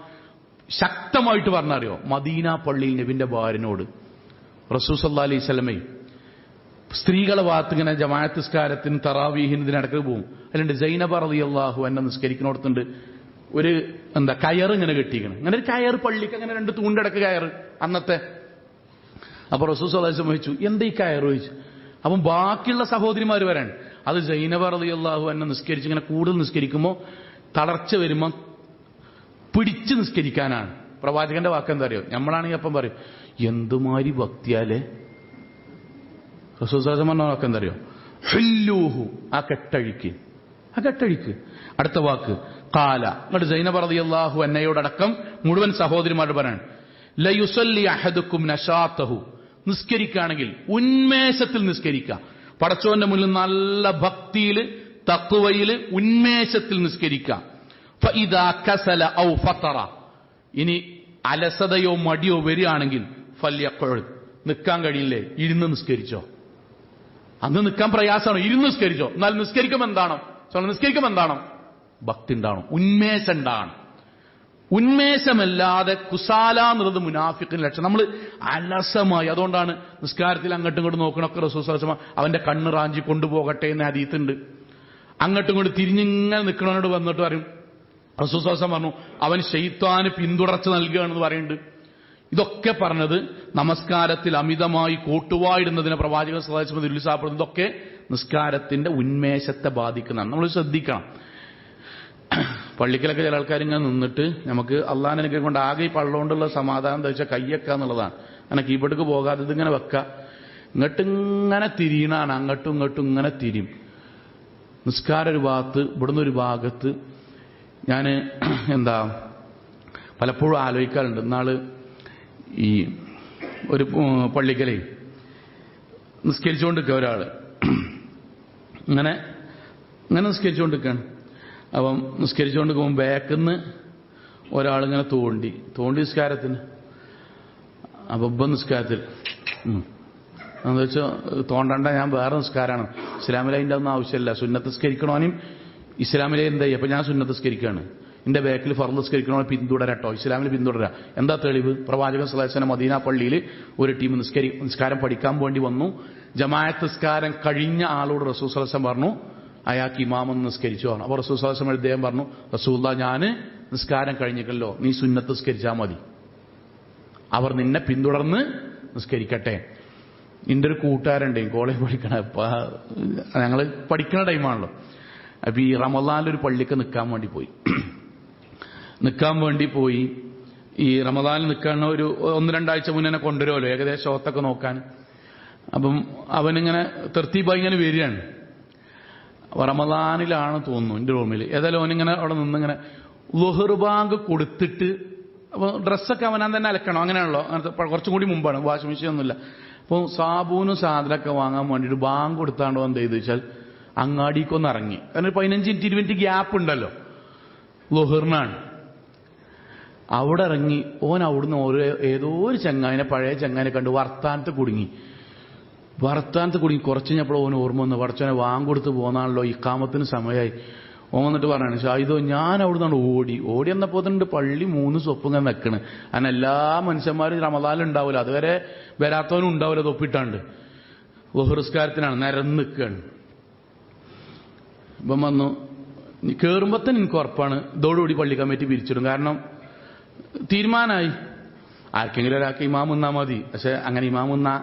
ശക്തമായിട്ട് പറഞ്ഞറിയോ? മദീന പള്ളിയിൽ നബിന്റെ ഭാര്യനോട് റസൂൽ സല്ലല്ലാഹു അലൈഹി വസല്ലമേ സ്ത്രീകളെ ഭാഗത്ത് ഇങ്ങനെ ജമാഅത്ത് നിസ്കാരത്തിന് തറാവീഹിന് ഇതിനിടക്ക് പോകും. അല്ലാണ്ട് സൈനബ റളിയല്ലാഹു അൻഹ നിസ്കരിക്കുന്നിടത്തുണ്ട് ഒരു കയർ ഇങ്ങനെ കെട്ടിക്കണം. അങ്ങനെ ഒരു കയർ പള്ളിക്ക് അങ്ങനെ 2 തൂണിടക്ക് കയർ അന്നത്തെ. അപ്പൊ റസൂൽ സല്ലല്ലാഹു അലൈഹി വസല്ലം ചോദിച്ചു, എന്താ ഈ കയർ ചോദിച്ചു. അപ്പം ബാക്കിയുള്ള സഹോദരിമാർ വരാൻ, അത് സൈനബ റളിയല്ലാഹു അൻഹ നിസ്കരിച്ച് ഇങ്ങനെ കൂടുതൽ നിസ്കരിക്കുമ്പോൾ തളർച്ച വരുമ്പോൾ പിടിച്ച് നിസ്കരിക്കാനാണ്. പ്രവാചകന്റെ വാക്കെന്താ അറിയോ? നമ്മളാണെങ്കിൽ അപ്പം പറയും, എന്തുമാതിരി ഭക്തിയാലേ. റസൂൽ സല്ലല്ലാഹു അലൈഹി വസല്ലം വാക്കെന്താ അറിയോ? ഹുല്ലൂഹു, ആ കെട്ടഴിക്ക്. അടുത്ത വാക്ക് ഖാല. എന്നിട്ട് സൈനബ റളിയല്ലാഹു അൻഹയോടക്കം മുഴുവൻ സഹോദരിമാരോട് പറയാൻ, ലയുസല്ലി അഹദുക്കും നശാതഹു, നിസ്കരിക്കുകയാണെങ്കിൽ ഉന്മേഷത്തിൽ നിസ്കരിക്കുക. പടച്ചോന്റെ മുന്നിൽ നല്ല ഭക്തിയിൽ, തഖ്വയിൽ, ഉന്മേഷത്തിൽ നിസ്കരിക്കുക. ഫഇദാ കസല ഔ ഫതറ, ഇനി അലസതയോ മടിയോ വരികയാണെങ്കിൽ ഫല്യഖുൽ, നിൽക്കാൻ കഴിയില്ലേ, ഇരുന്ന് നിസ്കരിച്ചോ. അന്ന് നിൽക്കാൻ പ്രയാസമാണോ, ഇരുന്ന് നിസ്കരിച്ചോ. എന്നാൽ നിസ്കരിക്കുമ്പോൾ എന്താണോ? ഭക്തി ഉണ്ടാവണം, ഉന്മേഷം ഉണ്ടാവണം. ഉന്മേഷമല്ലാതെ കുസാല എന്നുള്ളത് മുനാഫിക്കിന്റെ ലക്ഷണം. നമ്മൾ അലസമായി, അതുകൊണ്ടാണ് നിസ്കാരത്തിൽ അങ്ങോട്ടും ഇങ്ങോട്ടും നോക്കണൊക്കെ റസൂൽ സല്ലല്ലാഹു അലൈഹി വസല്ലം അവന്റെ കണ്ണ് റാഞ്ചി കൊണ്ടുപോകട്ടെ എന്ന് ഹദീസുണ്ട്. അങ്ങോട്ടും ഇങ്ങോട്ടും തിരിഞ്ഞിങ്ങനെ നിൽക്കണവനോട് വന്നിട്ട് പറയും, റസൂൽ സല്ലല്ലാഹു അലൈഹി വസല്ലം പറഞ്ഞു, അവൻ ശൈത്താന് പിന്തുടർച്ച നൽകുകയാണെന്ന് പറയുന്നുണ്ട്. ഇതൊക്കെ പറഞ്ഞത് നമസ്കാരത്തിൽ അമിതമായി കോട്ടുവായിടുന്നതിനെ പ്രവാചകൻ സല്ലല്ലാഹു അലൈഹി വസല്ലം നിരുത്സാഹപ്പെടുന്നത് ഇതൊക്കെ നിസ്കാരത്തിന്റെ ഉന്മേഷത്തെ ബാധിക്കുന്നതാണ്. നമ്മൾ ശ്രദ്ധിക്കണം. പള്ളിക്കലൊക്കെ ചില ആൾക്കാർ ഇങ്ങനെ നിന്നിട്ട് നമുക്ക് അള്ളാഹിനെ അനുഗ്രഹം കൊണ്ട് ആകെ ഈ പള്ളുകൊണ്ടുള്ള സമാധാനം എന്താ വെച്ചാൽ കയ്യൊക്കെ എന്നുള്ളതാണ്. അങ്ങനെ കീബോർഡിക്ക് പോകാതെ ഇതിങ്ങനെ വെക്കുക. ഇങ്ങോട്ടിങ്ങനെ തിരിയണാണ്, അങ്ങോട്ടും ഇങ്ങോട്ടും ഇങ്ങനെ തിരിയും. നിസ്കാരം ഒരു ഭാഗത്ത്, ഇവിടുന്ന് ഒരു ഭാഗത്ത്. ഞാൻ പലപ്പോഴും ആലോചിക്കാറുണ്ട്. ഇന്നാള് ഈ ഒരു പള്ളിക്കലേ നിസ്കരിച്ചുകൊണ്ടിരിക്കുക ഒരാള്, ഇങ്ങനെ നിസ്കരിച്ചുകൊണ്ടിരിക്കുകയാണ്. അപ്പം നിസ്കരിച്ചുകൊണ്ടിരിക്കുമ്പോൾ ബാക്കിന്ന് ഒരാളിങ്ങനെ തോണ്ടി നിസ്കാരത്തിന്. അപ്പം നിസ്കാരത്തിൽ എന്താ വെച്ചാൽ തോണ്ടണ്ട, ഞാൻ വേറെ നിസ്കാരമാണ്, ഇസ്ലാമിലെ അതിൻ്റെ ഒന്നും ആവശ്യമില്ല, സുന്നത്ത് നിസ്കരിക്കണോനും ഇസ്ലാമിലെ എന്താ അപ്പം ഞാൻ സുന്നത്ത് നിസ്കരിക്കുകയാണ്, എന്റെ ബാക്കിൽ ഫർദ് നിസ്കരിക്കണോ പിന്തുടരട്ടോ, ഇസ്ലാമിൽ പിന്തുടരാ. എന്താ തെളിവ്? പ്രവാചകൻ സല്ലല്ലാഹു അലൈഹി വസല്ലം മദീന പള്ളിയിൽ ഒരു ടീം നിസ്കാരം പഠിക്കാൻ വേണ്ടി വന്നു. ജമാഅത്ത് നിസ്കാരം കഴിഞ്ഞ ആളോട് റസൂൽ സല്ലല്ലാഹു അലൈഹി വസല്ലം പറഞ്ഞു, അയാൾക്ക് ഇമാമൊന്ന് നിസ്കരിച്ചു പറഞ്ഞു. അപ്പോൾ റസൂൽ സല്ലല്ലാഹു അലൈഹി വസല്ലം അദ്ദേഹം പറഞ്ഞു, റസൂലുള്ളാഹി ഞാൻ നിസ്കാരം കഴിഞ്ഞിട്ടല്ലോ, നീ സുന്നത്ത് നിസ്കരിച്ചാൽ മതി, അവർ നിന്നെ പിന്തുടർന്ന് നിസ്കരിക്കട്ടെ. എൻ്റെ ഒരു കൂട്ടുകാരുണ്ട്, കോളേജ് പഠിക്കണ, ഞങ്ങൾ പഠിക്കുന്ന ടൈമാണല്ലോ. അപ്പൊ ഈ റമദാനിലൊരു പള്ളിക്ക് നിൽക്കാൻ വേണ്ടി പോയി. ഈ റമദാനിൽ നിൽക്കാൻ ഒരു 1-2 ആഴ്ച മുന്നേ കൊണ്ടുവരുമല്ലോ ഏകദേശം ഓത്തൊക്കെ നോക്കാൻ. അപ്പം അവനിങ്ങനെ തെർത്തീബായി ഇങ്ങനെ വരികയാണ്. റമദാനിലാണ് തോന്നുന്നു എൻ്റെ റൂമിൽ. ഏതായാലും അവനിങ്ങനെ അവിടെ നിന്നിങ്ങനെ ളുഹർ ബാങ്ക് കൊടുത്തിട്ട്, അപ്പോൾ ഡ്രസ്സൊക്കെ അവനാൻ തന്നെ അലക്കണം, അങ്ങനെയാണല്ലോ. അങ്ങനത്തെ കുറച്ചും കൂടി മുമ്പാണ്, വാഷിംഗ് മെഷീൻ ഒന്നുമില്ല. അപ്പോൾ സാബൂനും സാധനമൊക്കെ വാങ്ങാൻ വേണ്ടിയിട്ട് ബാങ്ക് കൊടുത്താണ്ടോ എന്ത് ചെയ്തു വെച്ചാൽ അങ്ങാടിക്കൊന്ന് ഇറങ്ങി. കാരണം 15-20 മിനിറ്റ് ഗ്യാപ്പ് ഉണ്ടല്ലോ ളുഹറിനാണ്. അവിടെ ഇറങ്ങി അവിടുന്ന് ഏതോ ഒരു ചങ്ങായിനെ, പഴയ ചങ്ങായിനെ കണ്ട് വർത്താനത്ത് കുടുങ്ങി. കുറച്ച് കഴിഞ്ഞപ്പോൾ ഓന് ഓർമ്മ വന്നു, പടച്ചോനെ വാങ്ങൊടുത്ത് പോന്നാണല്ലോ, ഇഖാമത്തിന് സമയമായി. വന്നിട്ട് പറയാണ്, ഷാഹിദോ ഞാൻ അവിടുന്നാണ് ഓടി വന്നപ്പോ തന്നെ പള്ളി 3 സ്വപ്പ് ഇങ്ങനെ നിൽക്കണ്. അങ്ങനെ എല്ലാ മനുഷ്യന്മാരും റമദാനിൽ ഉണ്ടാവില്ല, അതുവരെ വരാത്തവനും ഉണ്ടാവില്ല, തൊപ്പിട്ടാണ്ട് ളുഹർ നിസ്കാരത്തിനാണ് നിരന്ന് നിൽക്കുകയാണ്. ഇപ്പം വന്നു കയറുമ്പോ തന്നെ എനിക്ക് ഉറപ്പാണ് ഇതോടുകൂടി പള്ളി കമ്മിറ്റി പിരിച്ചിടും. കാരണം തീരുമാനമായി, ആർക്കെങ്കിലും ഒരാൾക്ക് ഇമാം നിന്നാ മതി. പക്ഷെ അങ്ങനെ ഇമാം നിന്നാ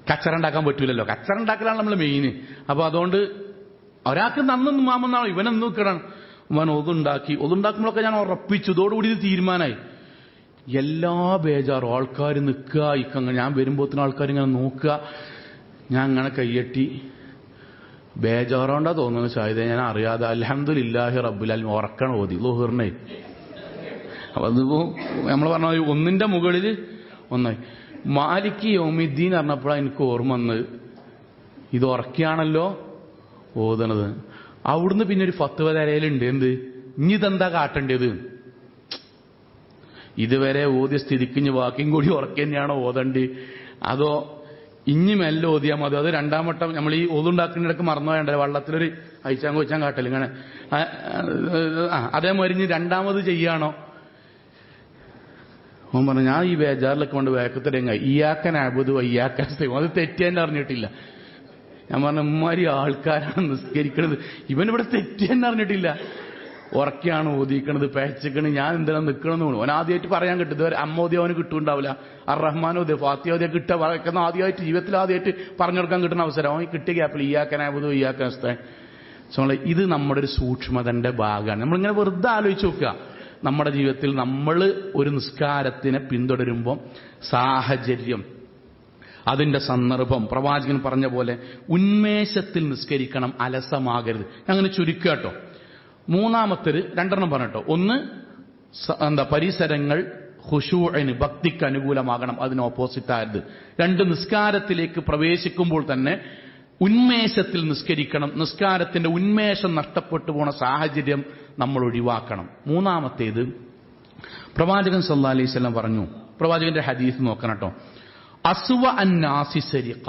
കച്ചറ ഉണ്ടാക്കാൻ പറ്റൂലല്ലോ, കച്ചറ ഉണ്ടാക്കലാണ് നമ്മൾ മെയിന്. അപ്പൊ അതുകൊണ്ട് ഒരാൾക്ക് നന്ന് ഇമാമെന്നാണോ, ഇവനെന്ന് നിൽക്കണം. ഇവൻ ഒതുണ്ടാക്കുമ്പോഴൊക്കെ ഞാൻ ഉറപ്പിച്ചു, ഇതോടുകൂടി ഇത് തീരുമാനമായി. എല്ലാ ബേജാറും ആൾക്കാർ നിൽക്കുക, ഞാൻ വരുമ്പോഴത്തേനും ആൾക്കാർ ഇങ്ങനെ നോക്കുക. ഞാൻ അങ്ങനെ കയ്യട്ടി ബേജാറോണ്ടാ തോന്നുന്നു ഷാഹിദേ, ഞാൻ അറിയാതെ അൽഹംദുലില്ലാഹി റബ്ബിൽ ആലമീൻ ഉറക്കണം ഓതി ളുഹറിനെ. അപ്പൊ അതിപ്പോ നമ്മൾ പറഞ്ഞ ഒന്നിന്റെ മുകളിൽ ഒന്നായി. മാലിക് യൗമിദ്ദീൻ പറഞ്ഞപ്പോഴാണ് എനിക്ക് ഓർമ്മ വന്നത് ഇത് ഉറക്കിയാണല്ലോ ഓതണത്. അവിടുന്ന് പിന്നെ ഒരു ഫത്വ തരയിലുണ്ട്, എന്ത് ഇനി ഇതെന്താ കാട്ടേണ്ടത്, ഇതുവരെ ഓതിയ സ്ഥിതിക്ക് ഇനി ബാക്കിയും കൂടി ഉറക്കി തന്നെയാണോ ഓതണ്ട്, അതോ ഇനി മെല്ലെ ഓതിയാൽ മതി, അത് രണ്ടാം വട്ടം നമ്മൾ ഈ ഓതുണ്ടാക്കുന്നിടക്ക് മറന്നു വേണ്ടല്ലോ, വള്ളത്തിലൊരു അയച്ചാൻ കൊച്ചാൻ കാട്ടല് ഇങ്ങനെ അതേമാതിരി ഇനി രണ്ടാമത് ചെയ്യാണോ? ഓൻ പറഞ്ഞു ഞാൻ ഈ ബേജാറിലൊക്കെ കൊണ്ട് വേക്കത്തിടങ്ങ ഇയാക്കൻ അബുദു ഇയാക്കൻ അത് തെറ്റേന്നെ അറിഞ്ഞിട്ടില്ല. ഞാൻ പറഞ്ഞു ഉമ്മാരി ആൾക്കാരാണ് നിസ്കരിക്കണത്, ഇവനിവിടെ തെറ്റേന്നെ അറിഞ്ഞിട്ടില്ല, ഉറക്കിയാണ് ഓദിക്കണത്, പേച്ചക്കണ്, ഞാൻ എന്തിനാ നിൽക്കണമെന്ന് തോന്നുന്നു. അവൻ ആദ്യമായിട്ട് പറയാൻ കിട്ടും, ഇതുവരെ അമ്മോദ്യ അവന് കിട്ടുന്നുണ്ടാവില്ല, റഹ്മാനോദ്യ ഫാത്തിയോദ്യ കിട്ടുക വറക്കുന്ന ആദ്യമായിട്ട് ജീവിതത്തിൽ ആദ്യമായിട്ട് പറഞ്ഞു കൊടുക്കാൻ കിട്ടുന്ന അവസരം അവൻ കിട്ടിയ ഗ്യാപ്പിൽ ഇയാക്കൻ അബുദു ഇയാക്കൻ അസ്താൻ. ഇത് നമ്മുടെ ഒരു സൂക്ഷ്മതന്റെ ഭാഗമാണ്. നമ്മളിങ്ങനെ വെറുതെ ആലോചിച്ച് നോക്കുക, നമ്മുടെ ജീവിതത്തിൽ നമ്മൾ ഒരു നിസ്കാരത്തിനെ പിന്തുടരുമ്പോൾ സാഹചര്യം, അതിന്റെ സന്ദർഭം, പ്രവാചകൻ പറഞ്ഞ പോലെ ഉന്മേഷത്തിൽ നിസ്കരിക്കണം, അലസമാകരുത്. അങ്ങനെ ചുരുക്കുക കേട്ടോ. മൂന്നാമത്തേത് രണ്ടെണ്ണം പറഞ്ഞോ. ഒന്ന് പരിസരങ്ങൾ ഖുശൂഇന് ഭക്തിക്ക് അനുകൂലമാകണം, അതിന് ഓപ്പോസിറ്റ് ആയത്. രണ്ട്, നിസ്കാരത്തിലേക്ക് പ്രവേശിക്കുമ്പോൾ തന്നെ ഉന്മേഷത്തിൽ നിസ്കരിക്കണം, നിസ്കാരത്തിന്റെ ഉന്മേഷം നഷ്ടപ്പെട്ടു പോണ സാഹചര്യം നമ്മൾ ഒഴിവാക്കണം. മൂന്നാമത്തേത് പ്രവാചകൻ സല്ലല്ലാഹു അലൈഹി വസല്ലം പറഞ്ഞു, പ്രവാചകന്റെ ഹദീസ് നോക്കണം കേട്ടോ. അസ്വ അന്നാസി സരിഖ,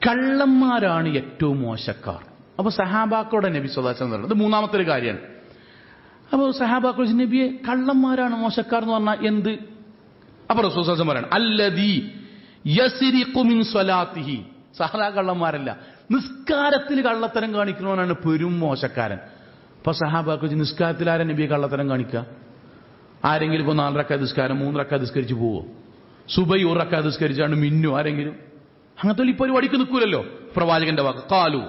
കള്ളന്മാരാണ് ഏറ്റവും മോശക്കാർ. അപ്പൊ സഹാബാക്കളുടെ നബി സല്ലല്ലാഹു അലൈഹി വസല്ലം, ഇത് മൂന്നാമത്തെ ഒരു കാര്യമാണ്. അപ്പോൾ സഹാബാക്കൾ നബിയെ കള്ളന്മാരാണ് മോശക്കാർ എന്ന് പറഞ്ഞാൽ എന്ത്? അപ്പൊ റസൂൽ സല്ലല്ലാഹു അലൈഹി വസല്ലം പറയണം അല്ലദീ യസ്രിഖു മിൻ സ്വലാത്തിഹി, സഹലാ കള്ളന്മാരല്ല, നിസ്കാരത്തിൽ കള്ളത്തരം കാണിക്കുന്നവനാണ് പെരും മോശക്കാരൻ. അപ്പൊ സഹാബാക്കൾ നിസ്കാരത്തിൽ ആരാ നബിയെ കള്ളത്തരം കാണിക്കുക? ആരെങ്കിലും ഇപ്പൊ 4 റക്അത്ത് നിസ്കാരം 3 റക്അത്ത് നിസ്കരിച്ച് പോവോ? സുബൈ 1 റക്അത്ത് നിസ്കരിച്ചാണ്ട് മിന്നു ആരെങ്കിലും? അങ്ങനത്തെ ഈ പരിപാടിക്ക് നിൽക്കൂലല്ലോ. പ്രവാചകന്റെ വാക്ക് ഖാലു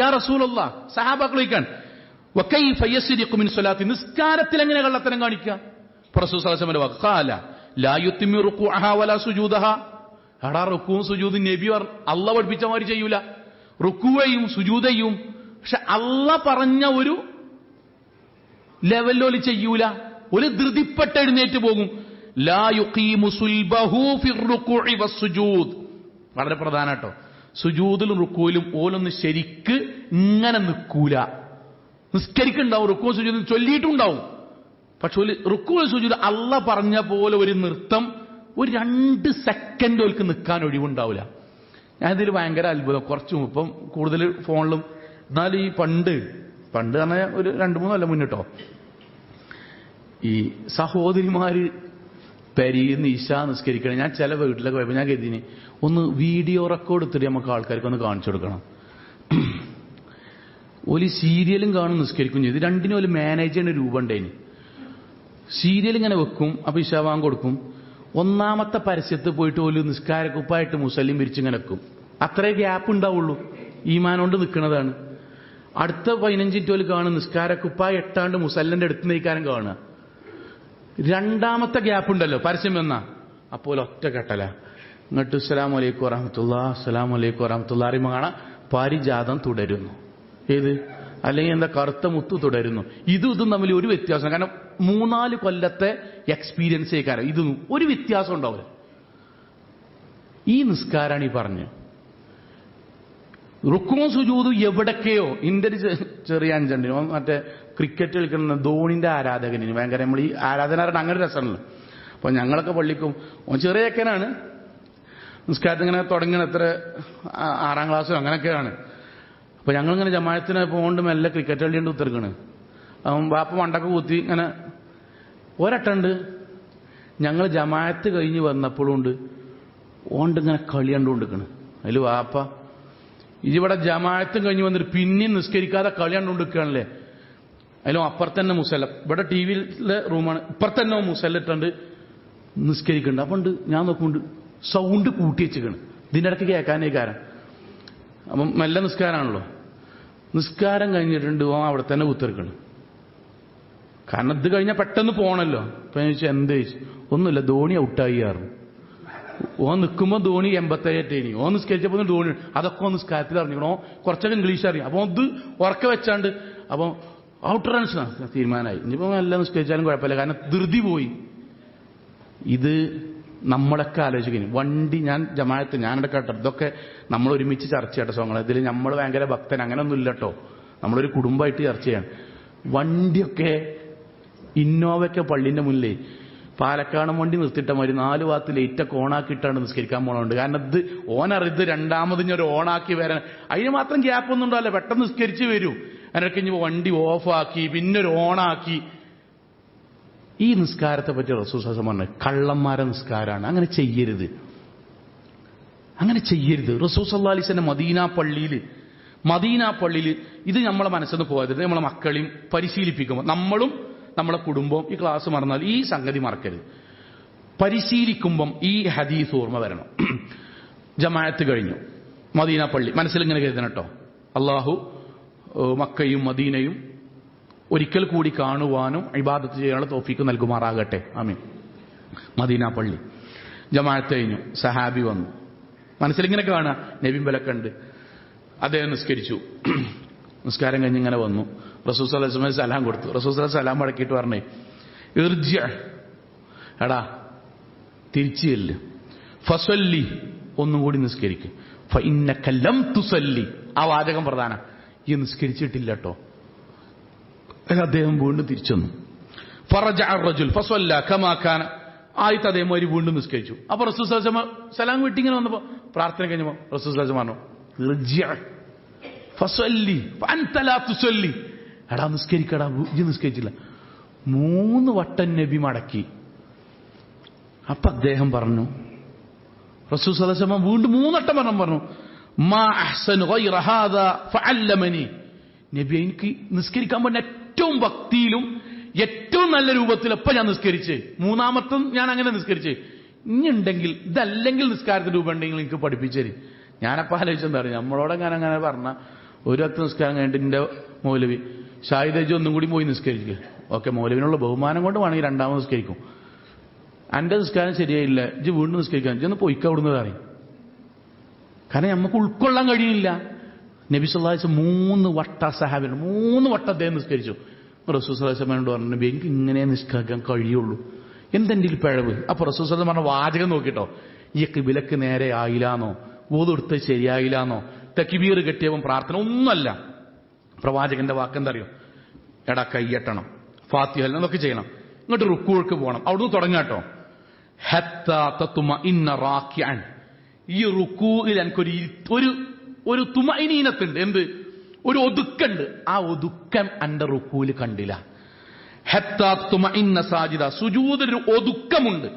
യാ റസൂലല്ലാഹ്, സഹാബാക്കൾ ചോദിക്കാൻ വകൈഫ യസ്രിഖു മിൻ സ്വലാത്തി, നിസ്കാരത്തിൽ എങ്ങനെ കള്ളത്തരം കാണിക്കുക? റസൂൽ സല്ലല്ലാഹു അലൈഹി വസല്ലം വാക്ക് ഖാല ലാ യുത്തിമി റുകൂഅഹ വലാ സുജൂദഹ, എടാ റുക്കുവും സുജൂദും നബി അല്ലാഹ് പഠിപ്പിച്ച മാതിരി ചെയ്യൂല, റുക്കുവയും സുജൂദയും. പക്ഷെ അല്ലാഹ് പറഞ്ഞ ഒരു ലെവലിൽ ചെയ്യൂല, ഒരു ധൃതിപ്പെട്ട് എഴുന്നേറ്റ് പോകും. ലാ യുഖീമു സുൽബഹു ഫിർ റുകൂഇ വസ്സുജൂദ്, വളരെ പ്രധാന കേട്ടോ. സുജൂദിലും റുക്കൂയിലും ഓലൊന്ന് ശരിക്ക് ഇങ്ങനെ നിൽക്കൂല. നിസ്കരിക്കുണ്ടാവും, റുക്കൂ സുജൂദും ചൊല്ലിയിട്ടുണ്ടാവും, പക്ഷെ ഒരു റുക്കൂ സുജൂദ് അല്ലാഹ് പറഞ്ഞ പോലെ ഒരു നൃത്തം ഒരു 2 സെക്കൻഡ് ഓൽക്ക് നിൽക്കാൻ ഒഴിവുണ്ടാവില്ല. ഞാനിതിൽ ഭയങ്കര അത്ഭുതം. കുറച്ചും ഇപ്പം കൂടുതൽ ഫോണിലും, എന്നാലും ഈ പണ്ട് പറഞ്ഞാൽ ഒരു 2-3 കൊല്ലം മുന്നിട്ടോ, ഈ സഹോദരിമാര് പെരീന്ന് ഇശാ നിസ്കരിക്കണം. ഞാൻ ചില വീട്ടിലൊക്കെ പോയപ്പോൾ ഞാൻ കരുതിന് ഒന്ന് വീഡിയോ റെക്കോർഡ് എടുത്തിട്ട് നമുക്ക് ആൾക്കാർക്ക് ഒന്ന് കാണിച്ചു കൊടുക്കണം. ഒരു സീരിയലും കാണും നിസ്കരിക്കും ചെയ്തു. രണ്ടിനും ഒരു മാനേജറിന്റെ രൂപം ഉണ്ടായിന്. സീരിയൽ ഇങ്ങനെ വെക്കും, അപ്പൊ ഇശാ വാങ്ങ് കൊടുക്കും. ഒന്നാമത്തെ പരസ്യത്ത് പോയിട്ട് ഒരു നിസ്കാരക്കുപ്പായിട്ട് മുസല്ലിം പിരിച്ചിങ്ങനെ വെക്കും. അത്രേ ഗ്യാപ്പ് ഉണ്ടാവുള്ളൂ, ഈമാനോണ്ട് നിൽക്കുന്നതാണ്. അടുത്ത 15 മിനിറ്റ് കാണും നിസ്കാരക്കുപ്പായ എട്ടാണ്ട് മുസല്ലന്റെ അടുത്ത് നീക്കാനും കാണുക. രണ്ടാമത്തെ ഗ്യാപ്പ് ഉണ്ടല്ലോ പരസ്യം വന്നാ, അപ്പോൾ ഒറ്റ കെട്ടല ഇങ്ങോട്ട് അസ്സലാമു അലൈക്കും വറഹ്മത്തുള്ളാഹി അസ്സലാമു അലൈക്കും വറഹ്മത്തുള്ളാഹി അറിയുമ്പോൾ കാണാം പാരിജാതം തുടരുന്നു. ഏത് അല്ലെങ്കിൽ എന്താ കറുത്ത മുത്തു തുടരുന്നു. ഇതും തമ്മിൽ ഒരു വ്യത്യാസം, കാരണം 3-4 കൊല്ലത്തെ എക്സ്പീരിയൻസ് കാരണം ഇതൊന്നും ഒരു വ്യത്യാസം ഉണ്ടാവില്ല. ഈ നിസ്കാരാണ് ഈ പറഞ്ഞ് റുക്കും സുജൂദും എവിടൊക്കെയോ. ഇന്റെ ഒരു ചെറിയ അഞ്ചണ്ടിന് മറ്റേ ക്രിക്കറ്റ് കളിക്കുന്ന ധോണിന്റെ ആരാധകന് ഭയങ്കര, നമ്മൾ ഈ ആരാധനാരുടെ അങ്ങനെ രസമാണല്ലോ. അപ്പൊ ഞങ്ങളൊക്കെ പള്ളിക്കും, ചെറിയ ചെക്കനാണ്, നിസ്കാരത്തിൽ ഇങ്ങനെ തുടങ്ങണ എത്ര 6ാം ക്ലാസ്സോ അങ്ങനെയൊക്കെയാണ്. അപ്പൊ ഞങ്ങളിങ്ങനെ ജമാഅത്തിന് പോകൊണ്ട് മെല്ലെ ക്രിക്കറ്റ് കളിയുണ്ട് ഉത്തരക്കണ്. ബാപ്പ മണ്ടൊക്കെ കൂത്തി ഇങ്ങനെ ഒരട്ടുണ്ട്. ഞങ്ങൾ ജമാഅത്ത് കഴിഞ്ഞ് വന്നപ്പോഴും ഉണ്ട് ഓണ്ട് ഇങ്ങനെ കളി കണ്ടുകൊണ്ടിരിക്കണ്. അതിൽ വാപ്പ ഇതിവിടെ ജമാഅത്തും കഴിഞ്ഞ് വന്നിട്ട് പിന്നെയും നിസ്കരിക്കാതെ കളി കണ്ടുകൊണ്ടിരിക്കുകയാണല്ലേ. അതിലും അപ്പുറത്തന്നെ മുസല്ല, ഇവിടെ ടി വിയിലെ റൂമാണ്, ഇപ്പുറത്തന്നെ മുസല്ല ഇട്ടുണ്ട് നിസ്കരിക്കുന്നുണ്ട്. അപ്പൊ ഉണ്ട് ഞാൻ നോക്കുന്നുണ്ട് സൗണ്ട് കൂട്ടി വെച്ചിരിക്കണ്, ഇതിൻ്റെ ഇടയ്ക്ക് കേൾക്കാനേ കാരണം. അപ്പം മെല്ലെ നിസ്കാരമാണല്ലോ. നിസ്കാരം കഴിഞ്ഞിട്ടുണ്ട് ഓ അവിടെ തന്നെ കുത്തിരിക്കണം. കാരണം ഇത് കഴിഞ്ഞാൽ പെട്ടെന്ന് പോകണല്ലോ. അപ്പൊ ഞാൻ ചോദിച്ചു എന്ത് ചോദിച്ചു, ഒന്നുമില്ല ധോണി ഔട്ടായി ആറും ഓൻ നിൽക്കുമ്പോൾ ധോണി 87 ഓൻ നിസ്കരിച്ചപ്പോൾ ധോണി അതൊക്കെ ഓൻ നിസ്കാരത്തിൽ അറിഞ്ഞിക്കണോ, കുറച്ചൊക്കെ ഇംഗ്ലീഷ് അറിയാം. അപ്പോൾ ഇത് ഉറക്കെ വെച്ചാണ്ട് അപ്പോൾ ഔട്ട് റൺസ് തീരുമാനമായി. ഇനിയിപ്പോൾ നല്ല നിസ്കരിച്ചാലും കുഴപ്പമില്ല, കാരണം ധൃതി പോയി. ഇത് നമ്മളൊക്കെ ആലോചിക്കുന്നു. വണ്ടി ഞാൻ ജമാഅത്ത് ഞാനിവിടെ കേട്ടോ, ഇതൊക്കെ നമ്മൾ ഒരുമിച്ച് ചർച്ച ചെയ്യട്ടെ സോങ്ങൾ. ഇതിൽ നമ്മൾ ഭയങ്കര ഭക്തൻ അങ്ങനെയൊന്നും ഇല്ല കേട്ടോ, നമ്മളൊരു കുടുംബമായിട്ട് ചർച്ച ചെയ്യാണ്. വണ്ടിയൊക്കെ ഇന്നോവയൊക്കെ പള്ളിന്റെ മുന്നിലേ പാലക്കാട് വണ്ടി നിർത്തിയിട്ട മാതിരി 4 ഭാഗത്ത് ലൈറ്റൊക്കെ ഓണാക്കിയിട്ടാണ് നിസ്കരിക്കാൻ പോണുണ്ട്. കാരണം ഇത് ഓനറിയത് രണ്ടാമത് ഇനി ഒരു ഓണാക്കി വരാൻ അതിന് മാത്രം ഗ്യാപ്പൊന്നും ഉണ്ടാവില്ല, പെട്ടെന്ന് നിസ്കരിച്ച് വരൂ. അതിനൊക്കെ ഇനി വണ്ടി ഓഫാക്കി പിന്നെ ഒരു ഓണാക്കി. ഈ നിസ്കാരത്തെ പറ്റി റസൂൽ സല്ലല്ലാഹു അലൈഹി വസല്ലം പറഞ്ഞു, കള്ളന്മാരെ നിസ്കാരമാണ്, അങ്ങനെ ചെയ്യരുത്, അങ്ങനെ ചെയ്യരുത്. റസൂൽ സല്ലല്ലാഹു അലൈഹി വസല്ലം മദീന പള്ളിയിൽ ഇത് നമ്മളെ മനസ്സിൽ പോകരുത്. നമ്മളെ മക്കളെയും പരിശീലിപ്പിക്കുമ്പോൾ നമ്മളും നമ്മളെ കുടുംബവും ഈ ക്ലാസ് മറന്നാൽ ഈ സംഗതി മറക്കരുത്. പരിശീലിക്കുമ്പം ഈ ഹദീസ് ഓർമ്മ വരണം. ജമാഅത്ത് കഴിഞ്ഞു, മദീന പള്ളി മനസ്സിലിങ്ങനെ കരുതണം കേട്ടോ, അള്ളാഹു മക്കയും മദീനയും ഒരിക്കൽ കൂടി കാണുവാനും ഇബാദത്ത് ചെയ്യാനുള്ള തൗഫീക്ക് നൽകുമാറാകട്ടെ, ആമീൻ. മദീന പള്ളി ജമാഅത്ത് കഴിഞ്ഞു, സഹാബി വന്നു, മനസ്സിലിങ്ങനെ കാണുക നബിയും ബലക്കുണ്ട്. അദ്ദേഹം നിസ്കരിച്ചു. നിസ്കാരം കഴിഞ്ഞ് ഇങ്ങനെ വന്നു, റസൂൽ സല്ലല്ലാഹു അലൈഹി വസല്ലം സലാം കൊടുത്തു. റസൂൽ സല്ലല്ലാഹു അലൈഹി വസല്ലം സലാം മടക്കിയിട്ട് പറഞ്ഞേ, ഇർജി, എടാ തിരിച്ചു ചെല്ല്, ഫസല്ലി, ഒന്നും കൂടി നിസ്കരിക്ക്, ഫഇന്നക ലം തുസല്ലി. ആ വാചകം പ്രധാനം, ഈ നിസ്കരിച്ചിട്ടില്ല കേട്ടോ. അദ്ദേഹം വീണ്ടും തിരിച്ചു വന്നു. ഫറജഅ അർ-റജുൽ ഫസല്ല കമാ കാന. ആയിട്ട് അതേമാതിരി വീണ്ടും നിസ്കരിച്ചു. അപ്പൊ റസൂൽ സല്ലല്ലാഹു അലൈഹി വസല്ലം സലാം വിട്ടിങ്ങനെ വന്നപ്പോ പ്രാർത്ഥന കഴിഞ്ഞപ്പോ റസൂൽ സല്ലല്ലാഹു അലൈഹി വസല്ലം പറഞ്ഞു, ഇർജി ഫസല്ലി ഫഅൻത ലാ തുസല്ലി. എടാ നിസ്കരിക്കടാ, ഇജ്ജ് നിസ്കരിച്ചില്ല. 3 വട്ടം നബി മടക്കി. അപ്പൊ അദ്ദേഹം പറഞ്ഞു, റസൂൽ സല്ലല്ലാഹു അലൈഹി വസല്ലം വീണ്ടും 3 വട്ടം പറഞ്ഞു, മാ അഹ്സനു ഗൈറ ഹാദാ ഫഅല്ലമനി. നബി, എനിക്ക് നിസ്കരിക്കാൻ പറ്റുന്ന ഏറ്റവും ഭക്തിയിലും ഏറ്റവും നല്ല രൂപത്തിൽ എപ്പോ ഞാൻ നിസ്കരിച്ച്, 3ാമത്തും ഞാൻ അങ്ങനെ നിസ്കരിച്ച്. ഇനിയുണ്ടെങ്കിൽ ഇതല്ലെങ്കിൽ നിസ്കാരത്തിന്റെ രൂപം ഉണ്ടെങ്കിൽ എനിക്ക് പഠിപ്പിച്ചേരി. ഞാനപ്പോൾ ആലോചിച്ചെന്താ പറയുക, നമ്മളോട് ഞാൻ അങ്ങനെ പറഞ്ഞ ഒരു വക്ത് നിസ്കാരം കഴിഞ്ഞിട്ട് എന്റെ മൗലവി ഷാഹിദ് ഒന്നും കൂടി പോയി നിസ്കരിക്കുക. ഓക്കെ, മൗലവിനുള്ള ബഹുമാനം കൊണ്ട് വേണമെങ്കിൽ 2ാമത് നിസ്കരിക്കും. എന്റെ നിസ്കാരം ശരിയായില്ല, ഇജ്ജ് വീണ്ടും നിസ്കരിക്കാൻ, ഇജ്ജൊന്ന് പൊയ്ക്ക അവിടുന്ന് പറയും. കാരണം നമുക്ക് ഉൾക്കൊള്ളാൻ കഴിയില്ല. നബി സല്ലല്ലാഹു അലൈഹി വസല്ലം 3 വട്ട സഹാബിന് 3 വട്ടം അദ്ദേഹം നിസ്കരിച്ചു. റസൂൽ സല്ലല്ലാഹു അലൈഹി വസല്ലം പറഞ്ഞു, നബി എനിക്ക് ഇങ്ങനെ നിസ്കരിക്കാൻ കഴിയുള്ളൂ, എന്തെങ്കിലും പിഴവ്. അപ്പൊ റസൂൽ സല്ലല്ലാഹു അലൈഹി വസല്ലം പറഞ്ഞ വാചകം നോക്കിട്ടോ, ഈ കിബിലക്ക് നേരെ ആയില്ലാന്നോ, വൂദുടുത്ത് ശരിയായില്ലാന്നോ, തക്ബീർ കെട്ടിയവൻ പ്രാർത്ഥന ഒന്നല്ല. പ്രവാചകന്റെ വാക്കെന്താ അറിയോ, എടാ കയ്യട്ടണം, ഫാത്തിഹ എന്നൊക്കെ ചെയ്യണം, ഇങ്ങോട്ട് റുക്കൂൾക്ക് പോകണം, അവിടുന്ന് തുടങ്ങാട്ടോ. ഹത്താ തത്മഇന്ന റാക്കിഅൻ. ഈ റുക്കൂയിൽ എനിക്കൊരു ഒരു തുമഇനീനത്തുണ്ട്, എന്ത്, ഒരു ഒതുക്കുണ്ട്. ആ ഒതുക്കം എന്റെ റുക്കൂല് കണ്ടില്ല. ഹത്താ തുമഇന്ന സാജിദ. സുജൂദിൽ ഒരു ഒതുക്കമുണ്ട്.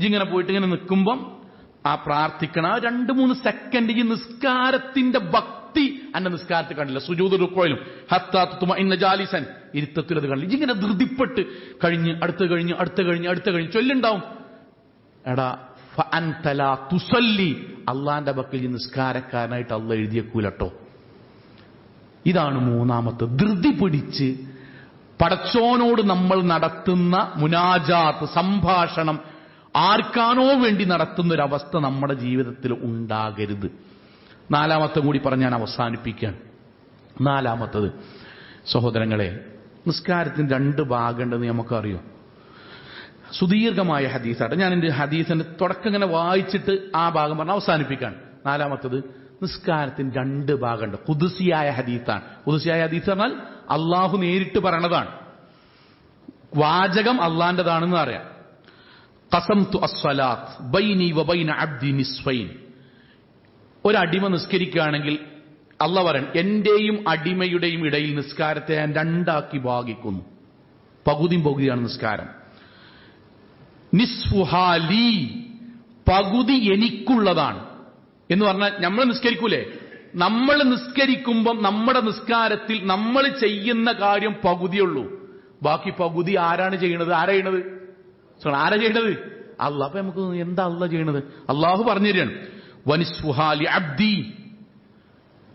ഇങ്ങനെ പോയിട്ട് ഇങ്ങനെ നിൽക്കുമ്പം ആ പ്രാർത്ഥിക്കണ 2-3 സെക്കൻഡ് ഈ നിസ്കാരത്തിന്റെ ഭക്തി എന്റെ നിസ്കാരത്തിൽ കണ്ടില്ല. സുജൂദ് റുക്കോയിലും ഹത്താ തുമഇന്ന ജാലിസൻ, ഇരുത്തത്തിൽ അത് കണ്ടില്ല. ഇങ്ങനെ ധൃതിപ്പെട്ട് അടുത്ത് കഴിഞ്ഞ് ചൊല്ലുണ്ടാവും, എടാ ഫഅൻത ലാ തുസല്ലി, അള്ളാന്റെ പക്കൽ ഈ നിസ്കാരക്കാരനായിട്ട് അള്ളാഹ് എഴുതിയേക്കൂലട്ടോ. ഇതാണ് 3ാമത്തെ. ധൃതി പിടിച്ച് പടച്ചോനോട് നമ്മൾ നടത്തുന്ന മുനാജാത്ത്, സംഭാഷണം ആർക്കാനോ വേണ്ടി നടത്തുന്നൊരവസ്ഥ നമ്മുടെ ജീവിതത്തിൽ ഉണ്ടാകരുത്. 4ാമത്തെ കൂടി പറഞ്ഞ് ഞാൻ അവസാനിപ്പിക്കുകയാണ്. 4ാമത്തത്, സഹോദരങ്ങളെ, നിസ്കാരത്തിന് 2 ഭാഗമുണ്ടെന്ന് നമുക്കറിയോ. സുദീർഘമായ ഹദീസാണ്. ഞാൻ എന്റെ ഹദീസിന്റെ തുടക്കം ഇങ്ങനെ വായിച്ചിട്ട് ആ ഭാഗം പറഞ്ഞ് അവസാനിപ്പിക്കുകയാണ്. 4ാമത്തത്, നിസ്കാരത്തിന് 2 ഭാഗമുണ്ട്. ഖുദ്സിയായ ഹദീസാണ്. ഖുദ്സിയായ ഹദീസ് പറഞ്ഞാൽ അള്ളാഹു നേരിട്ട് പറയണതാണ്, വാചകം അള്ളാന്റെതാണെന്ന് അറിയാം. ഖസംതു അസ്സലാത്ത് ബൈനി വബൈന അബ്ദി നിസ്ഫൈൻ. ഒരടിമ നിസ്കരിക്കുകയാണെങ്കിൽ അള്ളാഹ് പറയണം, എന്റെയും അടിമയുടെയും ഇടയിൽ നിസ്കാരത്തെ ഞാൻ 2ആക്കി ഭാഗിക്കുന്നു. പകുതിയാണ് നിസ്കാരം. നിസ്ഫുഹാലി, പകുതി എനിക്കുള്ളതാണ് എന്ന് പറഞ്ഞാൽ നമ്മൾ നിസ്കരിക്കൂലേ, നമ്മൾ നിസ്കരിക്കുമ്പം നമ്മുടെ നിസ്കാരത്തിൽ നമ്മൾ ചെയ്യുന്ന കാര്യം പകുതിയുള്ളൂ, ബാക്കി പകുതി ആരാണ് ചെയ്യണത്? ആരാ ചെയ്യണത്? അള്ളാഹ്. അപ്പൊ നമുക്ക് എന്താ അള്ളാഹ് ചെയ്യണത്? അള്ളാഹു പറഞ്ഞു തരികയാണ്, വനിസ്ഫുഹാലി അബ്ദി,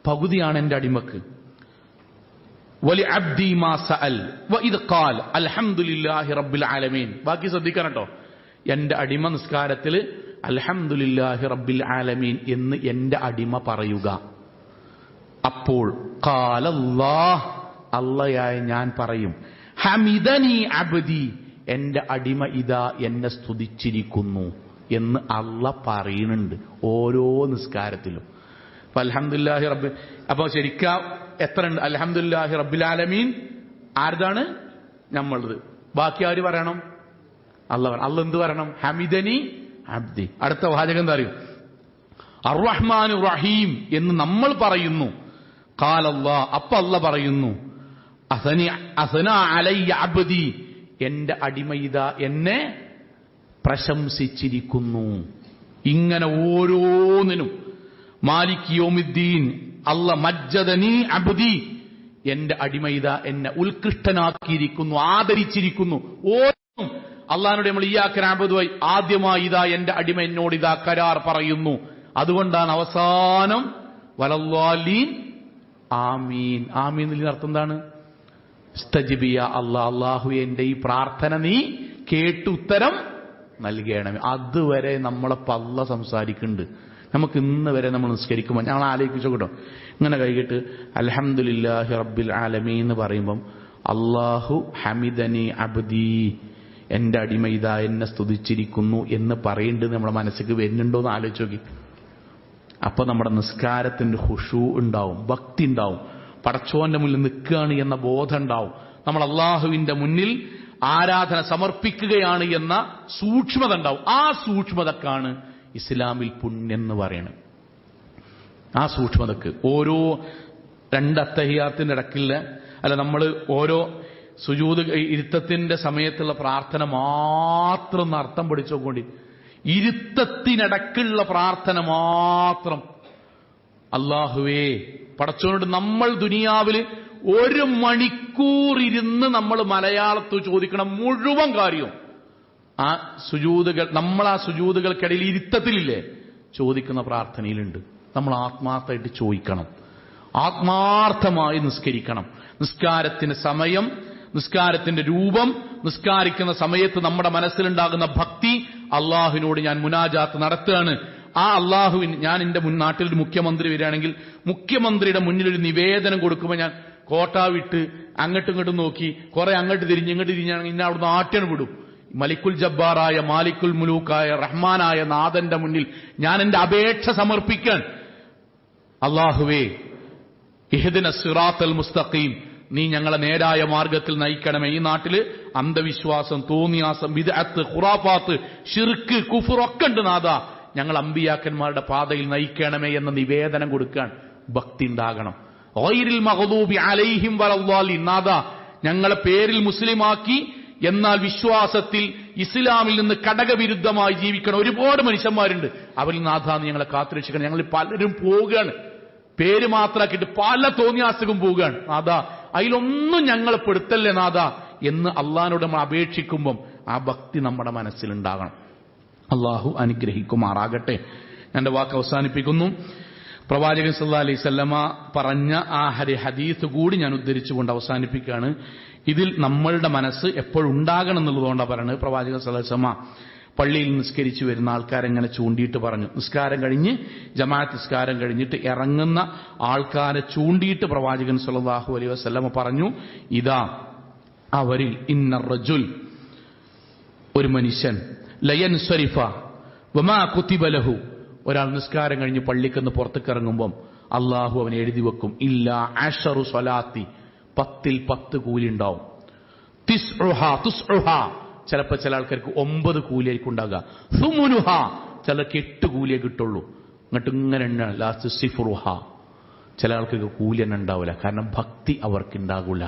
പകുതിയാണ് എന്റെ അടിമക്ക്. വലി അബ്ദി മാ സഅൽ വഇദ് ഖാൽ അൽഹംദുലില്ലാഹി റബ്ബിൽ ആലമീൻ. ബാക്കി ശ്രദ്ധിക്കണം കേട്ടോ. എന്റെ അടിമ നിസ്കാരത്തിൽ അൽഹംദുലില്ലാഹി റബ്ബിൽ ആലമീൻ എന്ന് എന്റെ അടിമ പറയുക. അപ്പോൾ ഖാലല്ലാഹ്, അള്ളയായ ഞാൻ പറയും, ഹമിദനി അബ്ദി, എന്റെ അടിമ ഇതാ എന്നെ സ്തുതിച്ചിരിക്കുന്നു എന്ന് അള്ള പറയുന്നുണ്ട് ഓരോ നിസ്കാരത്തിലും. അപ്പൊ അൽഹംദുലില്ലാഹി റബ്ബി, അപ്പൊ ശരിക്കും എത്ര ഉണ്ട്? അൽഹംദുലില്ലാഹി റബ്ബിൽ ആലമീൻ ആരതാണ്? നമ്മളത്. ബാക്കി ആര് പറയണം? അള്ള. അള്ള എന്ത് പറയണം? ഹമിദനി അബ്ദി. അടുത്ത വാചകം എന്താ അറിയും? അർറഹ്മാൻ റഹീം എന്ന് നമ്മൾ പറയുന്നു. ഖാലല്ലാഹ്, അപ്പൊ അള്ള പറയുന്നു, അസന അലയ്യ അബ്ദി, എന്റെ അടിമ ഇതാ എന്നെ പ്രശംസിച്ചിരിക്കുന്നു. ഇങ്ങനെ ഓരോന്നിനും. മാലിക് യൗമിദ്ദീൻ, അല്ല മജ്ജദനി അബ്ദി, എന്റെ അടിമ ഇതാ എന്നെ ഉത്കൃഷ്ടനാക്കിയിരിക്കുന്നു, ആദരിച്ചിരിക്കുന്നു. ഓരോന്നും അള്ളാഹിനോട് നമ്മൾ ഇയ്യാക നഅ്ബുദുവായി ആദ്യമായി ഇതാ എന്റെ അടിമ എന്നോട് ഇതാ കരാർ പറയുന്നു. അതുകൊണ്ടാണ് അവസാനം വലല്ലാലീൻ ആമീൻ. ആമീൻ എന്നതിന്റെ അർത്ഥം എന്താണ്? സ്തജിബിയ അല്ലാ, അല്ലാഹു എന്റെ ഈ പ്രാർത്ഥന നീ കേട്ട് ഉത്തരം നൽകണമേ. അതുവരെ നമ്മളെ അല്ലാഹ് സംസാരിക്കുന്നുണ്ട്. നമുക്ക് ഇന്ന് വരെ നമ്മൾ നിസ്കരിക്കുമ്പോൾ ഞങ്ങൾ ആലോചിച്ചു കേട്ടോ, ഇങ്ങനെ കൈകിട്ട് അൽഹംദുലില്ലാഹി റബ്ബിൽ ആലമീൻ എന്ന് പറയുമ്പം അല്ലാഹു ഹമിദനി അബ്ദി, എന്റെ അടിമ ഇതാ എന്നെ സ്തുതിച്ചിരിക്കുന്നു എന്ന് പറയേണ്ടത് നമ്മുടെ മനസ്സിക്ക് വരുന്നുണ്ടോ എന്ന് ആലോചിച്ച് നോക്കി. അപ്പൊ നമ്മുടെ നിസ്കാരത്തിന്റെ ഖുശൂ ഉണ്ടാവും, ഭക്തി ഉണ്ടാവും, പടച്ചോന്റെ മുന്നിൽ നിൽക്കുകയാണ് എന്ന ബോധം ഉണ്ടാവും, നമ്മൾ അള്ളാഹുവിന്റെ മുന്നിൽ ആരാധന സമർപ്പിക്കുകയാണ് എന്ന സൂക്ഷ്മത ഉണ്ടാവും. ആ സൂക്ഷ്മതക്കാണ് ഇസ്ലാമിൽ പുണ്യം എന്ന് പറയുന്നത്. ആ സൂക്ഷ്മതക്ക് ഓരോ രണ്ട് അത്തഹിയാത്തിന്റെ ഇടക്കില്ല, അല്ല നമ്മൾ ഓരോ സുജൂദ് ഇരുത്തത്തിന്റെ സമയത്തുള്ള പ്രാർത്ഥന മാത്രം അർത്ഥം പഠിച്ചുകൊണ്ടി, ഇരുത്തത്തിനിടക്കുള്ള പ്രാർത്ഥന മാത്രം. അല്ലാഹുവേ പടച്ചോനോട് നമ്മൾ ദുനിയാവിൽ 1 മണിക്കൂർ ഇരുന്ന് നമ്മൾ മലയാളത്തിൽ ചോദിക്കണം മുഴുവൻ കാര്യവും. ആ സുജൂദുകൾ, നമ്മൾ ആ സുജൂദുകൾക്കിടയിൽ ഇരുത്തത്തിലില്ലേ ചോദിക്കുന്ന പ്രാർത്ഥനയിലുണ്ട്. നമ്മൾ ആത്മാർത്ഥമായിട്ട് ചോദിക്കണം, ആത്മാർത്ഥമായി നിസ്കരിക്കണം. നിസ്കാരത്തിന് സമയം, നിസ്കാരത്തിന്റെ രൂപം, നിസ്കാരിക്കുന്ന സമയത്ത് നമ്മുടെ മനസ്സിലുണ്ടാകുന്ന ഭക്തി, അള്ളാഹുവിനോട് ഞാൻ മുനാജാത്ത് നടത്തുകയാണ്. ആ അള്ളാഹുവിന് ഞാൻ എന്റെ നാട്ടിൽ ഒരു മുഖ്യമന്ത്രി വരികയാണെങ്കിൽ മുഖ്യമന്ത്രിയുടെ മുന്നിൽ ഒരു നിവേദനം കൊടുക്കുമ്പോൾ ഞാൻ കോട്ട വിട്ട് അങ്ങോട്ടും ഇങ്ങോട്ടും നോക്കി കുറെ അങ്ങോട്ട് തിരിഞ്ഞ് ഇങ്ങോട്ട് തിരിഞ്ഞാണെങ്കിൽ ഇന്ന അവിടുന്ന് ആറ്റന് വിടും. മലിക്കുൽ ജബ്ബാറായ, മാലിക്കുൽ മുലൂക്കായ, റഹ്മാനായ നാഥന്റെ മുന്നിൽ ഞാൻ എന്റെ അപേക്ഷ സമർപ്പിക്കാൻ, അല്ലാഹുവേ ഇഹ്ദിന സിറാത്തൽ മുസ്തഖീം, നീ ഞങ്ങളെ നേരായ മാർഗത്തിൽ നയിക്കണമേ. ഈ നാട്ടില് അന്ധവിശ്വാസം, തോന്നിയാസം, ബിദ്അത്ത്, ഖുറാഫാത്ത്, ശിർക്ക്, കുഫർ ഒക്കെ ഉണ്ട് നാഥ, ഞങ്ങൾ അമ്പിയാക്കന്മാരുടെ പാതയിൽ നയിക്കണമേ എന്ന നിവേദനം കൊടുക്കാൻ ഭക്തി ഉണ്ടാകണം. ഗൈറിൽ മഗ്ദൂബി അലൈഹിം വലദ്ദാലിൻ, നാഥ ഞങ്ങളെ പേരിൽ മുസ്ലിമാക്കി എന്നാൽ വിശ്വാസത്തിൽ ഇസ്ലാമിൽ നിന്ന് ഘടകവിരുദ്ധമായി ജീവിക്കണം ഒരുപാട് മനുഷ്യന്മാരുണ്ട്. അവരിൽ നാഥ ഞങ്ങളെ കാത്തുരക്ഷിക്കണം. ഞങ്ങൾ പലരും പോവുകയാണ്, പേര് മാത്രമാക്കിയിട്ട് പല തോന്നിയാസകം പോവുകയാണ്. നാഥ അതിലൊന്നും ഞങ്ങളെ പെടുത്തല്ലേ നാഥ എന്ന് അള്ളാഹിനോട് നമ്മൾ അപേക്ഷിക്കുമ്പം ആ ഭക്തി നമ്മുടെ മനസ്സിലുണ്ടാകണം. അള്ളാഹു അനുഗ്രഹിക്കുമാറാകട്ടെ. എന്റെ വാക്ക് അവസാനിപ്പിക്കുന്നു. പ്രവാചകൻ സല്ലല്ലാഹു അലൈഹി വസല്ലമ പറഞ്ഞ ആ ഹദീസ് കൂടി ഞാൻ ഉദ്ധരിച്ചുകൊണ്ട് അവസാനിപ്പിക്കുകയാണ്. ഇതിൽ നമ്മളുടെ മനസ്സ് എപ്പോഴും ഉണ്ടാകണം എന്നുള്ളതുകൊണ്ടാണ് പറയുന്നത്. പ്രവാചകൻ സല്ലല്ലാഹു അലൈഹി വസല്ലമ പള്ളിയിൽ നിസ്കരിച്ചു വരുന്ന ആൾക്കാരെങ്ങനെ ചൂണ്ടിയിട്ട് പറഞ്ഞു, നിസ്കാരം കഴിഞ്ഞ് ജമാഅത്ത് നിസ്കാരം കഴിഞ്ഞിട്ട് ഇറങ്ങുന്ന ആൾക്കാരെ ചൂണ്ടിയിട്ട് പ്രവാചകൻ സല്ലല്ലാഹു അലൈഹി വസല്ലമ പറഞ്ഞു, ഇതാ അവരിൽ ഇന്ന റജുൽ, ഒരു മനുഷ്യൻ, ലയൻസരിഫ വമാ കുതിബ ലഹു, ഒരാൾ നിസ്കാരം കഴിഞ്ഞ് പള്ളിക്കെന്ന് പുറത്തേക്ക് ഇറങ്ങുമ്പം അള്ളാഹു അവനെ എഴുതി വെക്കും, ഇല്ലാ അശറു സ്വലാത്തി, 10ൽ 10 കൂലി ഉണ്ടാവും. തുസ്ഉഹ, ചിലപ്പോൾ ചില ആൾക്കാർക്ക് 9 കൂലിയായിരിക്കും ഉണ്ടാകുക. സുമുനുഹ, ചിലർക്ക് 8 കൂലിയേ കിട്ടുള്ളൂ. എന്നിട്ട് ഇങ്ങനെ എണ്ണ ലാസ്റ്റ് സിഫ്റുഹ, ചില ആൾക്കാർക്ക് കൂലി തന്നെ ഉണ്ടാവില്ല, കാരണം ഭക്തി അവർക്ക് ഉണ്ടാകില്ല.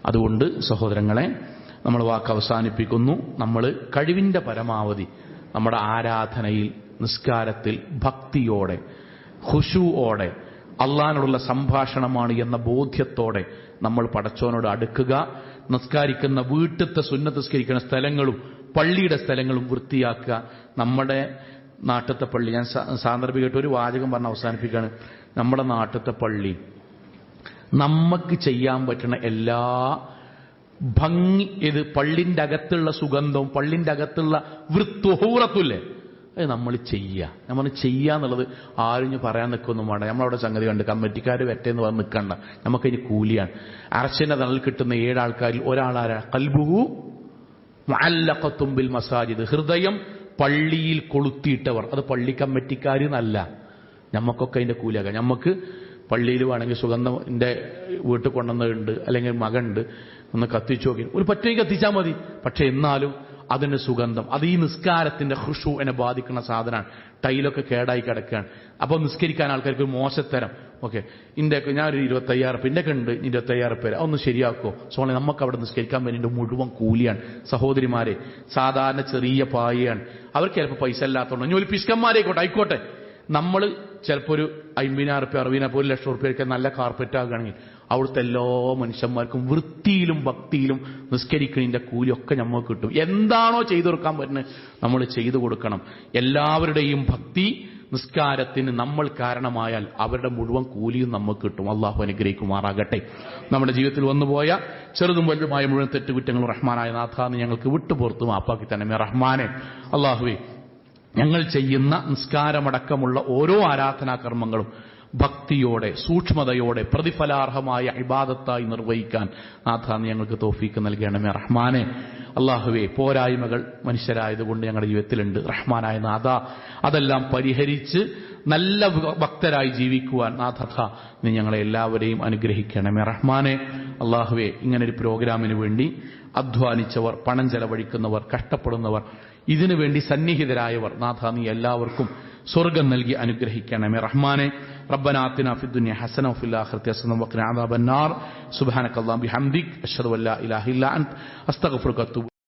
അതുകൊണ്ട് സഹോദരങ്ങളെ, നമ്മൾ വാക്ക് അവസാനിപ്പിക്കുന്നു. നമ്മൾ കഴിവിന്റെ പരമാവധി നമ്മുടെ ആരാധനയിൽ, നിസ്കാരത്തിൽ ഭക്തിയോടെ, ഖുശൂഓടെ, അള്ളാഹിനോടുള്ള സംഭാഷണമാണ് എന്ന ബോധ്യത്തോടെ നമ്മൾ പടച്ചോനോട് അടുക്കുക. നിസ്കാരിക്കുന്ന വീട്ടിലത്തെ സുന്നത്ത് നിസ്കരിക്കുന്ന സ്ഥലങ്ങളും പള്ളിയുടെ സ്ഥലങ്ങളും വൃത്തിയാക്കുക. നമ്മുടെ നാട്ടിലത്തെ പള്ളി, ഞാൻ സാന്ദർഭികമായിട്ട് ഒരു വാചകം പറഞ്ഞ് അവസാനിപ്പിക്കുകയാണ്. നമ്മുടെ നാട്ടിലത്തെ പള്ളി നമുക്ക് ചെയ്യാൻ പറ്റുന്ന എല്ലാ ഭംഗി, ഇത് പള്ളിന്റെ അകത്തുള്ള സുഗന്ധവും പള്ളിന്റെ അകത്തുള്ള വൃത്തുഹൂറത്തുല്ലേ, അത് നമ്മൾ ചെയ്യാന്നുള്ളത് ആരും പറയാൻ നിൽക്കൊന്നും വേണ്ട. നമ്മളവിടെ സംഗതി കണ്ട് കമ്മിറ്റിക്കാർ വെറ്റേന്ന് പറഞ്ഞ് നിൽക്കണ്ട, നമുക്കതിന് കൂലിയാണ്. അർശിന്റെ തണൽ കിട്ടുന്ന 7 ആൾക്കാരിൽ ഒരാളാരാ? ഖൽബുഹു മുഅല്ലഖത്തും ബിൽ മസാജിദ്, ഹൃദയം പള്ളിയിൽ കൊളുത്തിയിട്ടവർ. അത് പള്ളി കമ്മിറ്റിക്കാരെന്നല്ല, നമുക്കൊക്കെ അതിന്റെ കൂലിയാകാം. നമുക്ക് പള്ളിയിൽ വേണമെങ്കിൽ സുഗന്ധം എൻ്റെ വീട്ടിൽ കൊണ്ടുവന്നുണ്ട്, അല്ലെങ്കിൽ മകനുണ്ട്, ഒന്ന് കത്തിച്ചു നോക്കി, ഒരു പറ്റുമെങ്കിൽ കത്തിച്ചാൽ മതി. പക്ഷെ എന്നാലും അതിന്റെ സുഗന്ധം, അത് ഈ നിസ്കാരത്തിന്റെ ഖുശൂ എന്നെ ബാധിക്കുന്ന സാധനമാണ്. ടൈലൊക്കെ കേടായി കിടക്കുകയാണ്. അപ്പോൾ നിസ്കരിക്കാൻ ആൾക്കാർക്ക് ഒരു മോശത്തരം. ഓക്കെ, ഇന്ത്യക്ക് ഞാനൊരു 25,000 ഇന്ത്യക്ക് ഉണ്ട്, 25,000 പേര് അതൊന്ന് ശരിയാക്കോ? സോളെ നമുക്ക് അവിടെ നിസ്കരിക്കാൻ വേണ്ടിയിട്ട് മുഴുവൻ കൂലിയാണ്. സഹോദരിമാരെ, സാധാരണ ചെറിയ പായയാണ്, അവർക്ക് ചിലപ്പോൾ പൈസ ഇല്ലാത്തതുകൊണ്ട് ഇനി ഒരു പിസ്കന്മാരായിക്കോട്ടെ, ആയിക്കോട്ടെ, നമ്മൾ ചിലപ്പോൾ ഒരു 50,000 60,000 1 ലക്ഷം റുപ്യൊക്കെ നല്ല കാർപ്പറ്റ് ആകുകയാണെങ്കിൽ അവിടുത്തെ എല്ലാ മനുഷ്യന്മാർക്കും വൃത്തിയിലും ഭക്തിയിലും നിസ്കരിക്കുന്നതിന്റെ കൂലിയൊക്കെ നമുക്ക് കിട്ടും. എന്താണോ ചെയ്തു കൊടുക്കാൻ പറ്റുന്നത് നമ്മൾ ചെയ്തു കൊടുക്കണം. എല്ലാവരുടെയും ഭക്തി നിസ്കാരത്തിന് നമ്മൾ കാരണമായാൽ അവരുടെ മുഴുവൻ കൂലിയും നമുക്ക് കിട്ടും. അള്ളാഹു അനുഗ്രഹിക്കുമാറാകട്ടെ. നമ്മുടെ ജീവിതത്തിൽ വന്നുപോയ ചെറുതും വലുതുമായ മുഴുവൻ തെറ്റുകുറ്റങ്ങളും റഹ്മാനായ നാഥാന്ന് ഞങ്ങൾക്ക് വിട്ടുപുറത്ത് മാപ്പാക്കി തന്നെ റഹ്മാനെ. അള്ളാഹുവേ, ഞങ്ങൾ ചെയ്യുന്ന നിസ്കാരമടക്കമുള്ള ഓരോ ആരാധനാകർമ്മങ്ങളും ഭക്തിയോടെ സൂക്ഷ്മതയോടെ പ്രതിഫലാർഹമായ ഇബാദത്തായി നിർവഹിക്കാൻ നാഥാന്ന് ഞങ്ങൾക്ക് തൗഫീക്ക് നൽകണമേ റഹ്മാനെ. അള്ളാഹുവേ, പോരായ്മകൾ മനുഷ്യരായതുകൊണ്ട് ഞങ്ങളുടെ ജീവിതത്തിലുണ്ട് റഹ്മാനായ നാഥ. അതെല്ലാം പരിഹരിച്ച് നല്ല ഭക്തരായി ജീവിക്കുവാൻ നാഥ നീ ഞങ്ങളെ എല്ലാവരെയും അനുഗ്രഹിക്കണമേ റഹ്മാനെ. അള്ളാഹുവേ, ഇങ്ങനൊരു പ്രോഗ്രാമിന് വേണ്ടി അധ്വാനിച്ചവർ, പണം ചെലവഴിക്കുന്നവർ, കഷ്ടപ്പെടുന്നവർ, ഇതിനു വേണ്ടി സന്നിഹിതരായവർ നാഥ നീ എല്ലാവർക്കും സ്വർഗം നൽകി അനുഗ്രഹിക്കണമേ റഹ്മാനെ. റബ്ബനാ ആതിനാ ഫിദ്ദുനിയ ഹസന വഫിൽ ആഖിറതി ഹസന വഖിനാ അദാബന്നാർ. സുബ്ഹാനകല്ലാഹി ബിഹംദിക് അശ്ഹദു അല്ലാ ഇലാഹ ഇല്ലാ അൻത അസ്തഗ്ഫിറുക വഅത്തുബു